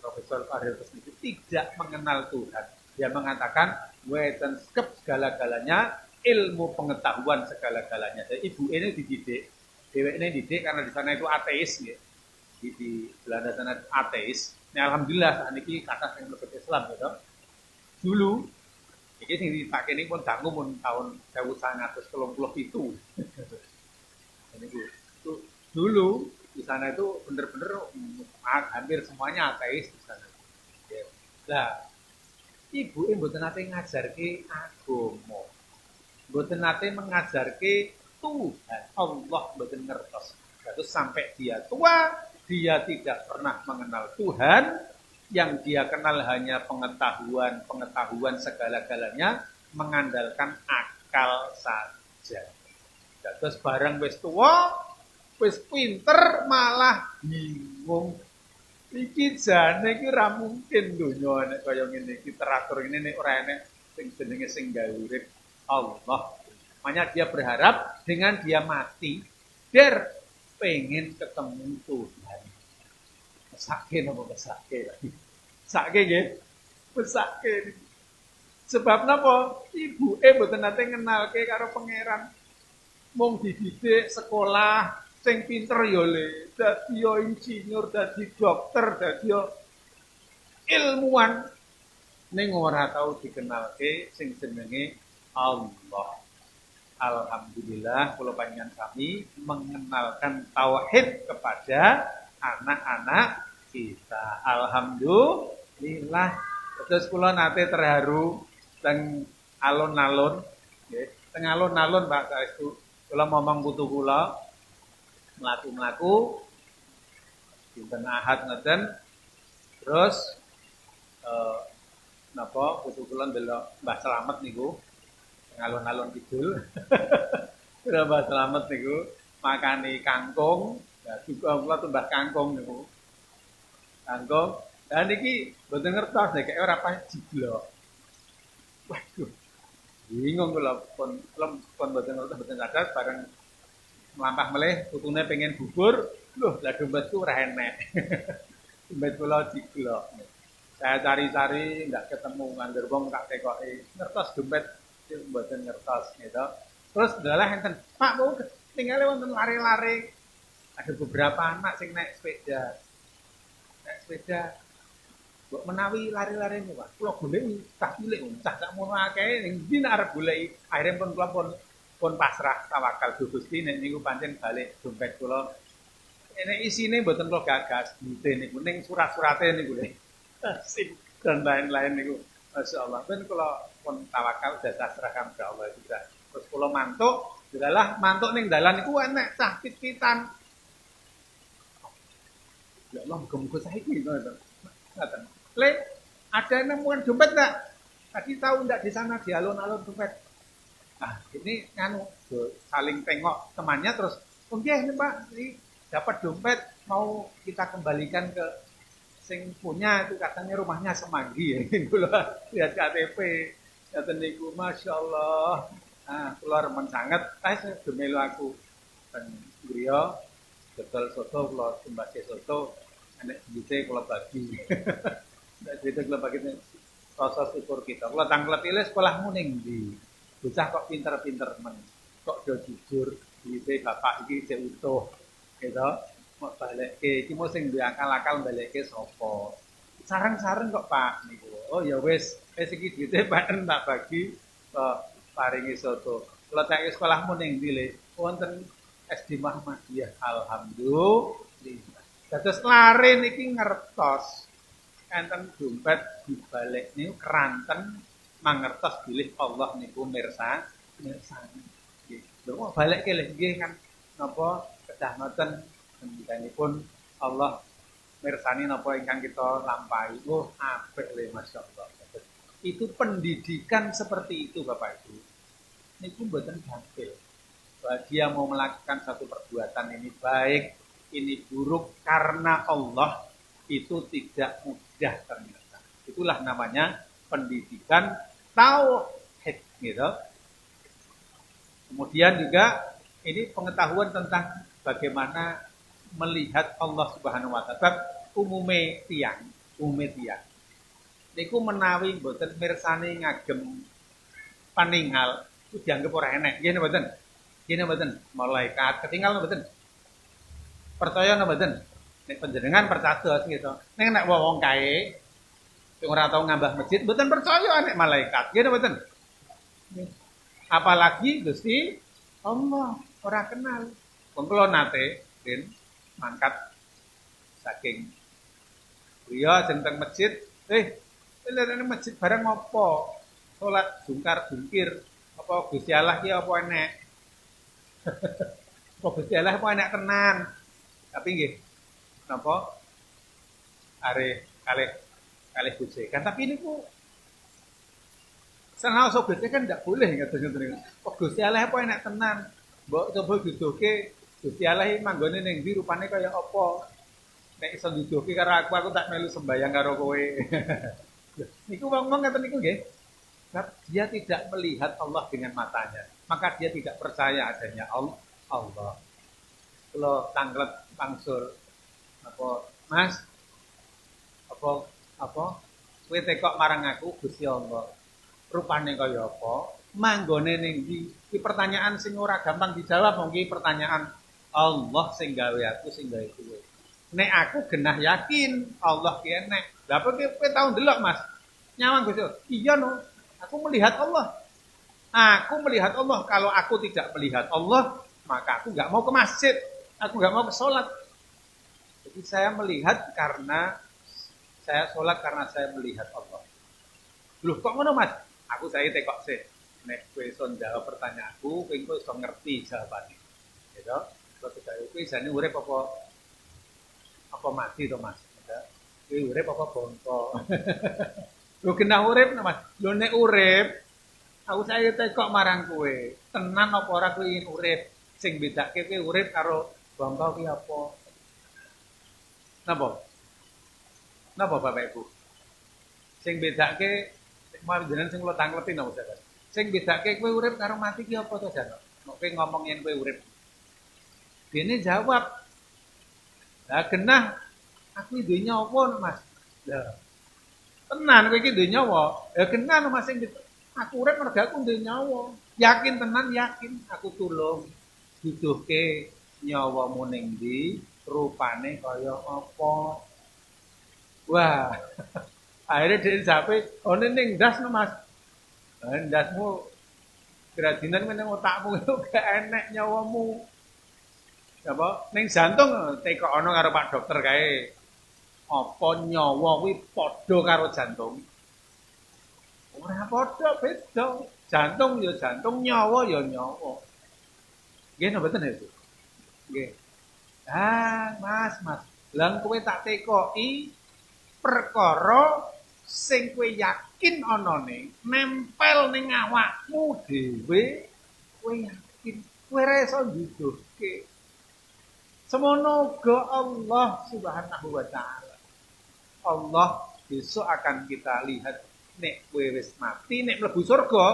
Profesor Ariel itu tidak mengenal Tuhan. Dia mengatakan weten skep segala-galanya, ilmu pengetahuan segala-galanya. Jadi ibu ini dididik, dewa ini dididik karena di sana itu ateis ya. Di Belanda sana ateis. Nah, alhamdulillah saat ini kata yang lebih Islam gitu. Dulu iki sing dipake ini pun dangu pun tahun 1930 itu. Ini itu dulu di sana itu bener-bener hampir semuanya ateis di sana. Nah, ibu mboten nate ngajarke agama. Mboten nate mengajarke Tuhan. Allah mboten ngertos. Terus sampai dia tua, dia tidak pernah mengenal Tuhan. Yang dia kenal hanya pengetahuan segala-galanya, mengandalkan akal saja. Terus bareng wis tua, wis pinter malah bingung. Iki jane iki ora mungkin donya nek kaya ngene iki teratur ngene nek ora enek sing jenenge sing gawe urip Allah. Makanya dia berharap dengan dia mati, dia pengen ketemu Tuhan. Mesake napa mesake lagi. Sake nggih. Mesake. Sebab napa? Ibuke mboten nate ngenalke karo pangeran. Mung dididik sekolah sing pinter ya le, dadi insinyur, dadi dokter, dadi ilmuwan ning ora tau dikenalke sing jenenge Allah. Alhamdulillah kula panjenengan kami mengenalkan tauhid kepada anak-anak kita. Alhamdulillah. Terus kula nate terharu teng alun-alun nggih, teng alun-alun Pak Saestu. Kula momong putu kula mlaku-mlaku dinten Ahad ngeten terus napa putu kula ndelok Mbah Slamet niku ngalun-alun kidul. Mbah Slamet niku makani kangkung, ya juga kula tumbas kangkung niku. Kangkung. Lah niki mboten ngertos nek ora pas jiblok. Waduh. Bingung kula pun mboten ngertos mboten sadar bareng mlampah melih putune pengen bubur, loh lah dompetku ora enek. Dompet kula diglok. Saya cari-cari enggak ketemu nganggur wong tak tekoki. Ngertos dompet mboten ngertos gitu. Terus dalah enten, Pak mau tinggal wonten lare-lare. Ada beberapa anak sing naik sepeda. Naik sepeda. Mbok menawi lare-lare niku, Pak. Kula goleki cah cilik, cah sak mono akeh ning ndi arep goleki. Akhire pun kula pun pasrah tawakal Gusti nek niku pancen balik dompet kula. Nek isine mboten kula gagas dite niku ning surat-surate niku lho. SIM dan lain-lain niku. Masyaallah. Ben kula pun tawakal dasar serahkan kepada Allah juga. Terus kula mantuk, dalah mantuk ning dalan niku enek cah pit-pitan. Ya Allah muga-muga saiki ngoten. Le Ada yang nemukan dompet enggak? Tadi tahu enggak di sana di alun-alun dompet? Ah, ini nganu saling tengok temannya terus, "Oh iya ini Pak, ini dapat dompet mau kita kembalikan ke sing punya itu katanya rumahnya Semanggi ya." Gitu loh. Lihat KTP. Kata niku Masya Allah. Ah, keluar men sangat, saya gemelu aku. Dan griya betul soto kula tumbase soto enek duite kula bagi. Nek duite kula bagi rasa syukur kita. Kula tanglet ilih sekolahmu ning ndi? Bocah kok pinter-pinter men. Kok do jujur duite bapak iki isih utuh. Gitu. Mau balekke iki mau sing duwe akal-akal balekke sapa? Sareng-sareng kok Pak niku. Oh ya wis iki duite Pak tak bagi kok paringi soto. Kula tak sekolahmu ning ndi Le? Wonten SD Muhammadiyah. Alhamdulillah. Dados lare niki ngertos enten dompet dibalik niku keranten mangertos bilih Allah niku mirsani. Nggih. Lho balekke lho nggih kan napa kedah ngoten ngendikanipun Allah mirsani napa ingkang kita lampahi. Oh, apik le masyaallah. Itu pendidikan seperti itu Bapak Ibu. Niku mboten gampil. Bahwa dia mau melakukan satu perbuatan ini baik, ini buruk karena Allah itu tidak mudah ternyata. Itulah namanya pendidikan tauhid gitu. Kemudian juga ini pengetahuan tentang bagaimana melihat Allah Subhanahu wa taala. Umume tiang. Niku menawi mboten mirsani ngagem paningal itu dianggap ora enek. Nggih mboten? Nggih mboten? Malaikat ketinggal mboten? Percaya mboten? Nek panjenengan percaya gitu. Nek nek wong kae sing ora tau ngambah masjid mboten percaya nek malaikat. Nggih mboten? Apalagi Gusti Allah ora kenal. Wong kula nate den mangkat saking griya sing teng masjid, lelene masjid barang apa? Salat jungkar-jungkir. Apa Gusti Allah ki apa enek? Apa Gusti Allah apa enek tenan? Tapi nggih napa kalih gojekan. Tapi niku senaos gojekan ndak boleh ngaten-ngaten. Apa Gusti Allah apa enek tenan? Mbok coba duduhke Gusti Allah iki manggone ning ndi rupane kaya apa? Nek iso duduhke karo aku tak melu sembayang karo kowe. Niku wong-wong ngaten niku nggih. Dia tidak melihat Allah dengan matanya, maka dia tidak percaya adanya Allah. Kalau tanglet langsur, apa Mas, apa, kowe tekok marang aku Gusti Allah, rupane kaya apa, manggone ning ndi? Iki pertanyaan sing ora gampang dijawab, mungkin pertanyaan Allah sing gawe aku, sing gawe kowe. Nek aku genah yakin Allah ki enek. Lah apa kowe tau ndelok Mas? Nyawang Gusti. Iya no. Aku melihat Allah. Aku melihat Allah. Kalau aku tidak melihat Allah, maka aku nggak mau ke masjid. Aku nggak mau ke sholat. Jadi saya melihat karena saya sholat karena saya melihat Allah. Loh kok ngono Mas? Aku saya tekok sih. Nek kowe iso jawab pertanyaanku, kowe iso ngerti jawabannya. Gitu. Terus kowe jane urip apa mati to Mas? Kowe urip apa bongko? Lho kena urip Mas. Lho nek urip, aku saya tekok marang kowe. Tenan apa ora kowe ingin urip? Sing bedake kowe urip karo bangka ki apa? Napa? Napa Bapak Ibu? Sing bedake mau jenengan sing kula tangleti napa Saudara? Sing bedake kowe urip karo mati ki apa to Jan? Nek kowe ngomong yen kowe urip. Dene jawab. Lah genah aku duwe nyawa Mas. Lah tenan kowe iki duwe nyawa. Ya kenan Mas sing aku urip mergo aku duwe nyawa. Yakin tenan yakin aku tulung duduhke nyawamu ning ndi, rupane kaya apa. Wah. Akhirnya dia jape, "Oh ning ndas no Mas." Ndasmu gradinan meneng otakmu itu gak enek nyawamu. Apa ning jantung tekono karo Pak Dokter kae. Apa nyawa kuwi padha karo jantung? Ora padha, beda. Jantung ya jantung, nyawa ya nyawa. Nggih napa mboten itu? Nggih. Ah, Mas. Lah kowe tak tekoki perkara sing kowe yakin anane nempel ning awakmu dhewe, kowe yakin kowe ora iso njuduhke. Semono uga Allah Subhanahu wa taala. Allah besok akan kita lihat nek kowe wis mati, nek mlebu surga,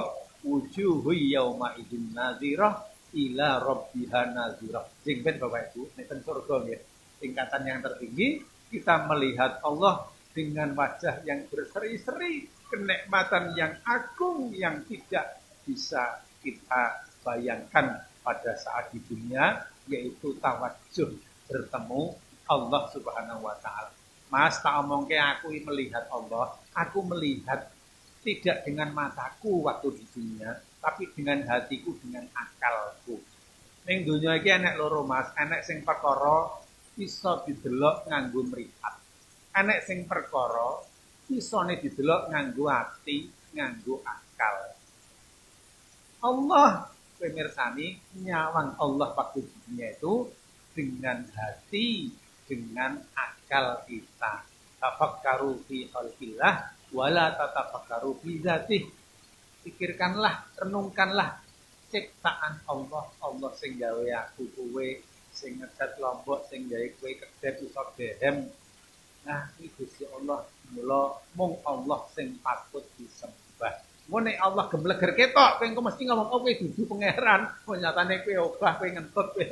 wujuhu yauma idzin nazirah ila rabbiha nazirah. Sing ben Bapak Ibu, nek teng surga nggih, tingkatan yang tertinggi kita melihat Allah dengan wajah yang berseri-seri, kenikmatan yang agung yang tidak bisa kita bayangkan pada saat di dunia, yaitu tawajuh bertemu Allah Subhanahu wa taala. Mas, tak omongke aku melihat Allah, aku melihat tidak dengan mataku waktu di dunia, tapi dengan hatiku, dengan akalku. Ning donya iki enek loro, Mas. Enek sing perkara iso didelok nganggo mripat. Enek sing perkara isone didelok nganggo ati, nganggo akal. Allah pemirsani nyawang Allah waktu di dunia itu dengan hati, dengan akal kita. Tafakkaru fi khalqillah wala tatafakkaru fi dzatih. Pikirkanlah, renungkanlah ciptaan Allah, Allah sing gawe aku kowe, sing ngecat lombok, sing gawe kowe kedep iso dehem. Nah, iki Gusti Allah, mula mung Allah sing patut disembah. Ngene Allah gemleger ketok, kowe engko mesti ngomong kowe dudu pangeran, nyatane kowe obah kowe ngentut kowe.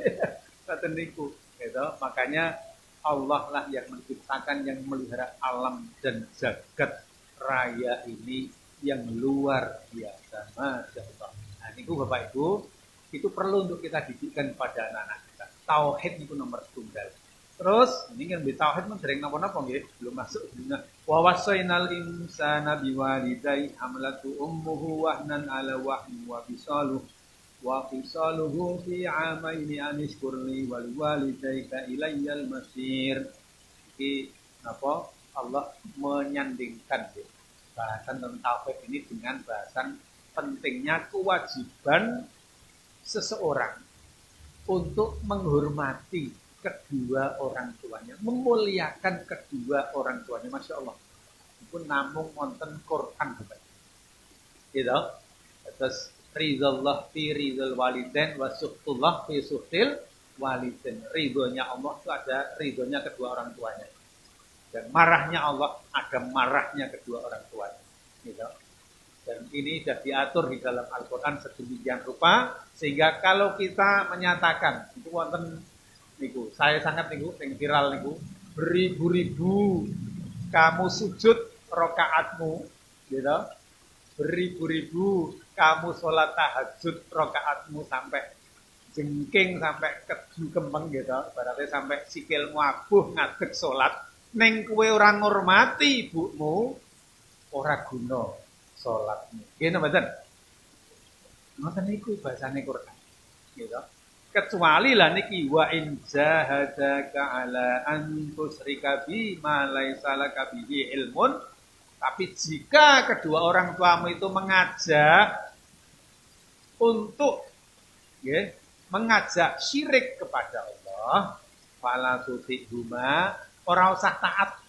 Ngoten niku. Gitu. Makanya Allah lah yang menciptakan, yang melihara alam dan jagat raya ini yang luar biasa. Masya Allah. Nah, itu Bapak Ibu, itu perlu untuk kita didikkan pada anak-anak kita. Tauhid itu nomor tunggal. Terus, ini kan di tauhid kan sering napa-napa nggih, belum masuk dunia. Wa wasainal insana biwalidayhi hamalatu ummuhu wahnan ala wahnin wa fisaluhu fi 'amaini an ishkurli wal walidayka ilayyal masir. Iki napa? Allah menyandingkan bahasan tentang tauhid ini dengan bahasan pentingnya kewajiban seseorang untuk menghormati kedua orang tuanya, memuliakan kedua orang tuanya. Masya Allah. Itu namung wonten Quran, gitu. Terus ridallah fi ridal walidain wa suhtullah fi suhtil walidain. Ridhonya Allah itu ada ridhonya kedua orang tuanya. Dan marahnya Allah ada marahnya kedua orang tuanya. Gitu. Dan ini sudah diatur di dalam Al-Quran sedemikian rupa, sehingga kalau kita menyatakan, itu wonten niku, saya sangat niku, yang viral niku, beribu-ribu kamu sujud rokaatmu, gitu. Beribu-ribu kamu sholat tahajud rokaatmu sampai jengking, sampai keju kembang gitu, berarti sampai sikilmu abuh ngadeg sholat, neng kue orang ngormati ibumu, ora guna sholatmu. Gini betul? Ngoten niku bahasane Quran, gitu. Kecuali lah niki wa in jahadaka ala an tusyrika bi ma laisa laka bihi ilmun. Tapi jika kedua orang tuamu itu mengajak untuk mengajak syirik kepada Allah, fala tutihuma, ora usah taat.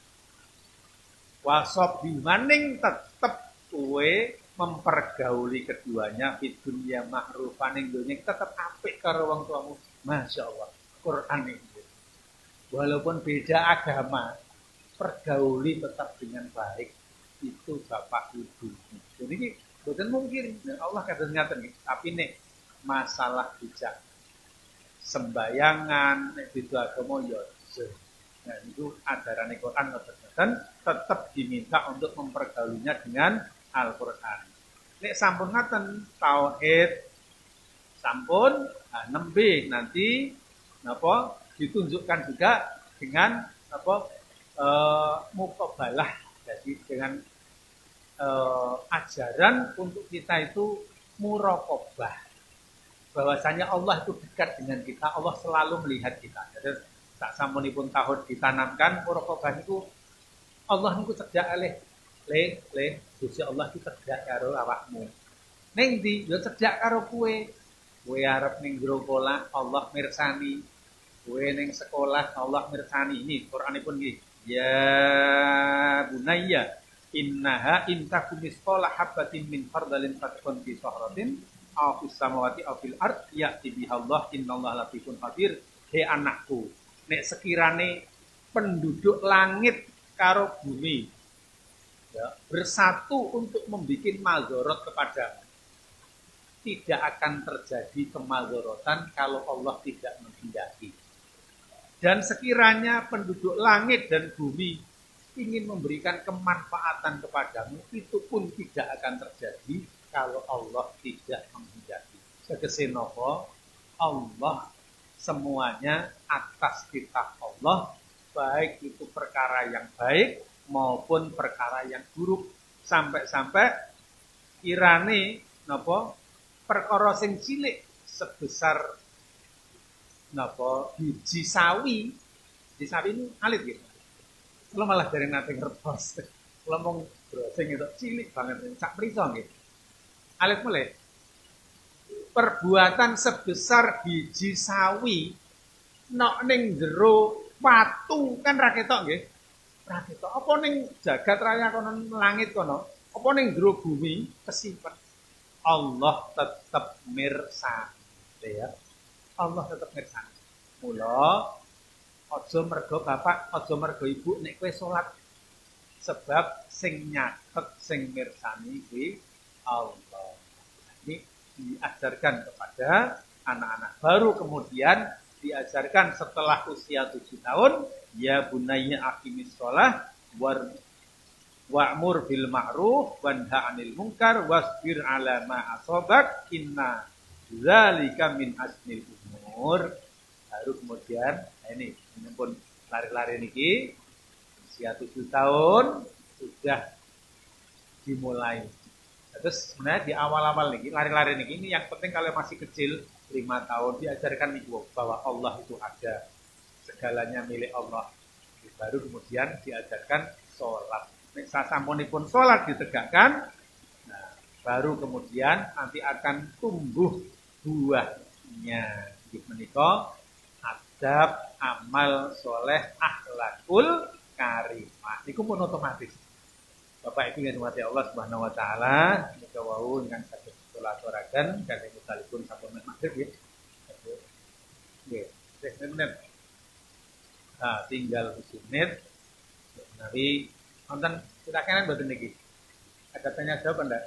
Wasab bimaning tetep kowe mempergauli keduanya di dunia ma'rufan ing dunya tetep apik karo wong tuamu. Masya Allah, Quran ini. Walaupun beda agama, pergauli tetap dengan baik. Itu bapak ibu. Jadi ini bukan mungkin Allah kadang ngaten, tapi nek masalah bijak sembayangan nek itu agama ya. Nah, itu ajaran Quran dan tetap diminta untuk mempergaulinya dengan Al-Qur'an. Nek sampun ngaten tauhid sampun nembe nanti napa ditunjukkan juga dengan apa muqabalah. Jadi dengan ajaran untuk kita itu muraqabah. Bahwasanya Allah itu dekat dengan kita, Allah selalu melihat kita. Jadi sak sampunipun tahun ditanamkan muraqabah niku Allah niku cedhak le Gusti Allah itu cedhak karo awakmu. Ning ndi yo cedhak karo kowe. Kowe arep ning jero sekolah Allah mirsani. Kowe ning sekolah Allah mirsani. Ini Quranipun nggih. Ya bunayya Innaha intakum misqala habatin min khardalin fatakun fi sahratin aw fis samawati aw fil ard ya'ti bihallah innallaha latifun khabir. He anakku, nek sekirane penduduk langit karo bumi ya, bersatu untuk membuat mazorot kepadamu, tidak akan terjadi kemazorotan kalau Allah tidak menghendaki. Dan sekiranya penduduk langit dan bumi ingin memberikan kemanfaatan kepadamu, itu pun tidak akan terjadi kalau Allah tidak menghendaki. Tegese napa? Allah semuanya atas kitab Allah, baik itu perkara yang baik maupun perkara yang buruk. Sampai-sampai kirane napa perkara sing cilik sebesar napa biji sawi. Biji sawi ini alit gitu. Kalau malah dari nate ngertos. Kalau mau browsing itu cilik banget sak prisa nggih. Alit mulai. Perbuatan sebesar biji sawi nok ning jero watu kan ra ketok nggih. Ra ketok. Apa ning jagat raya kono langit kono? Apa ning jero bumi kesimpen. Allah tetap mirsani ya. Allah tetap mirsani. Mula aja mergo bapak, aja mergo ibu nek kowe salat. Sebab sing nyatet, sing mirsani kuwi Allah. Ini diajarkan kepada anak-anak baru, kemudian diajarkan setelah usia 7 tahun, ya bunayya aqimis shalah wa'mur bil ma'ruf wanha 'anil munkar wasbir 'ala ma asabak inna dzalika min asmil umur. Baru kemudian ini pun lari-lari niki usia 7 tahun sudah dimulai. Terus sebenarnya di awal-awal nih, lari-lari nih, ini yang penting kalau masih kecil 5 tahun diajarkan nih bahwa Allah itu ada, segalanya milik Allah. Baru kemudian diajarkan sholat. Sasampunipun sholat ditegakkan, nah, baru kemudian nanti akan tumbuh buahnya. Gitu menikah adab, amal soleh, akhlakul karimah. Itu pun otomatis. Bapak Ibu yang dimati Allah Subhanahu wa taala, nika wau ingkang saged kula aturaken kanthi sekalipun sampun maghrib nggih. Nggih, wis menit. Nah, tinggal 7 menit. Menawi wonten silakan mboten niki. Ada tanya jawab ndak?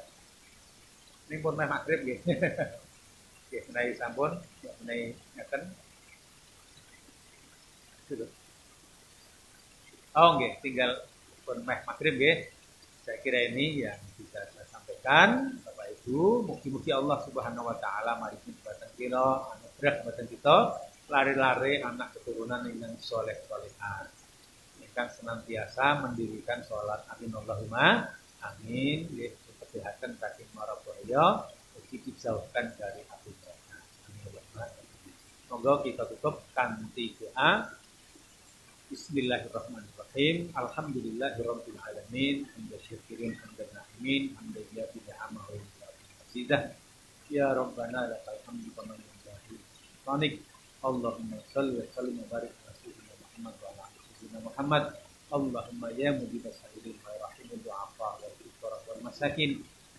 Ning pun meh maghrib nggih. Nggih, menawi sampun, menawi ngaten. Oh nggih, tinggal pun meh maghrib nggih. Saya kira ini yang bisa saya sampaikan, Bapak Ibu. Mugi-mugi Allah Subhanahu wa taala maringi badan kita, anugerah badan kita, lari-lari anak keturunan yang soleh-solehan. Yang senantiasa mendirikan sholat. Amin Allahumma amin. Kesehatan kaki marah bahaya, mugi dijauhkan dari api neraka. Amin Allahumma amin. Semoga kita tutup kanthi doa. Bismillahirrahmanirrahim. Alhamdulillahirabbil alamin. Hamdan syakirin hamdan na'imin. Hamdan yafi ni'amahu wa yazidah. Ya Rabbana lakal hamdu kama yanbaghi li Allahumma shalli wa sallim wa barik ala sayyidina Muhammad wa ala sayyidina Muhammad. Allahumma ya mujibas sa'ilin wa rahimul du'afa wa fuqara wal masakin.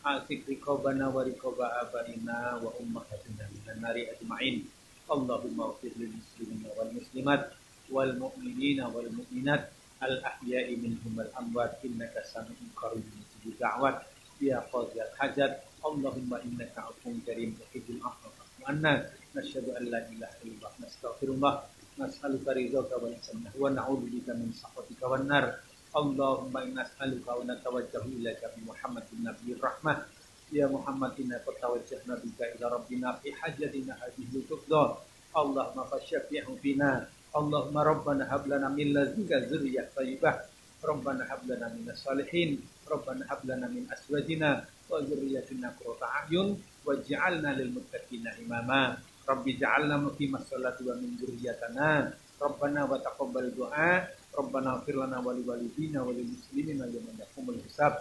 A'tik riqabana wa riqaba abaina wa ummahatina minan nari ajma'in. Allahumma ighfir lil muslimina wal muslimat wal mu'minina wal mu'minat al ahya'i minhum wal amwat innaka sami'un qaribun mujibud da'wat ya qadhiyal hajat. Allahumma innaka 'afuwwun karim tuhibbul 'afwa fa'fu 'anna. Nasyhadu an la ilaha illallah nastaghfirullah nas'aluka ridhaka wa ihsanaka wa na'udzu bika min sakhatika wan nar. Allahumma inna nas'aluka wa natawajjahu ilaika bi Muhammad bin nabiyir rahmah. Ya Muhammad inna tawajjahna bika ila rabbina fi hajatina hadhihi tuqda. Allahumma fasyafi'hu bina. Allahumma rabbana hab lana min ladunka dzurriyyatan thayyibah. Rabbana hab lana minas shalihin. Rabbana hab lana min azwajina wa dzurriyyatina qurrata a'yun waj'alna lil muttaqina imama. Rabbi ja'alna muqimas sholati wa min dzurriyyatina. Rabbana wa taqabbal du'a. Rabbana ighfir lana wa liwalidina wa lil muslimina yawma yaqumul hisab.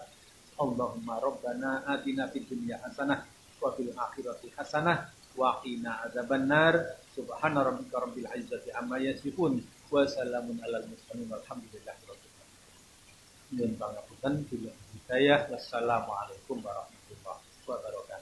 Allahumma rabbana atina fid dunya hasanah wa fil akhirati hasanah wa qina adzabannar. Subhana rabbika rabbil izzati amma yasifun wa salamun alal mursalin walhamdulillahi rabbil alamin. Nyuwun pangapunten, bila hidayah. Wassalamualaikum warahmatullahi wabarakatuh.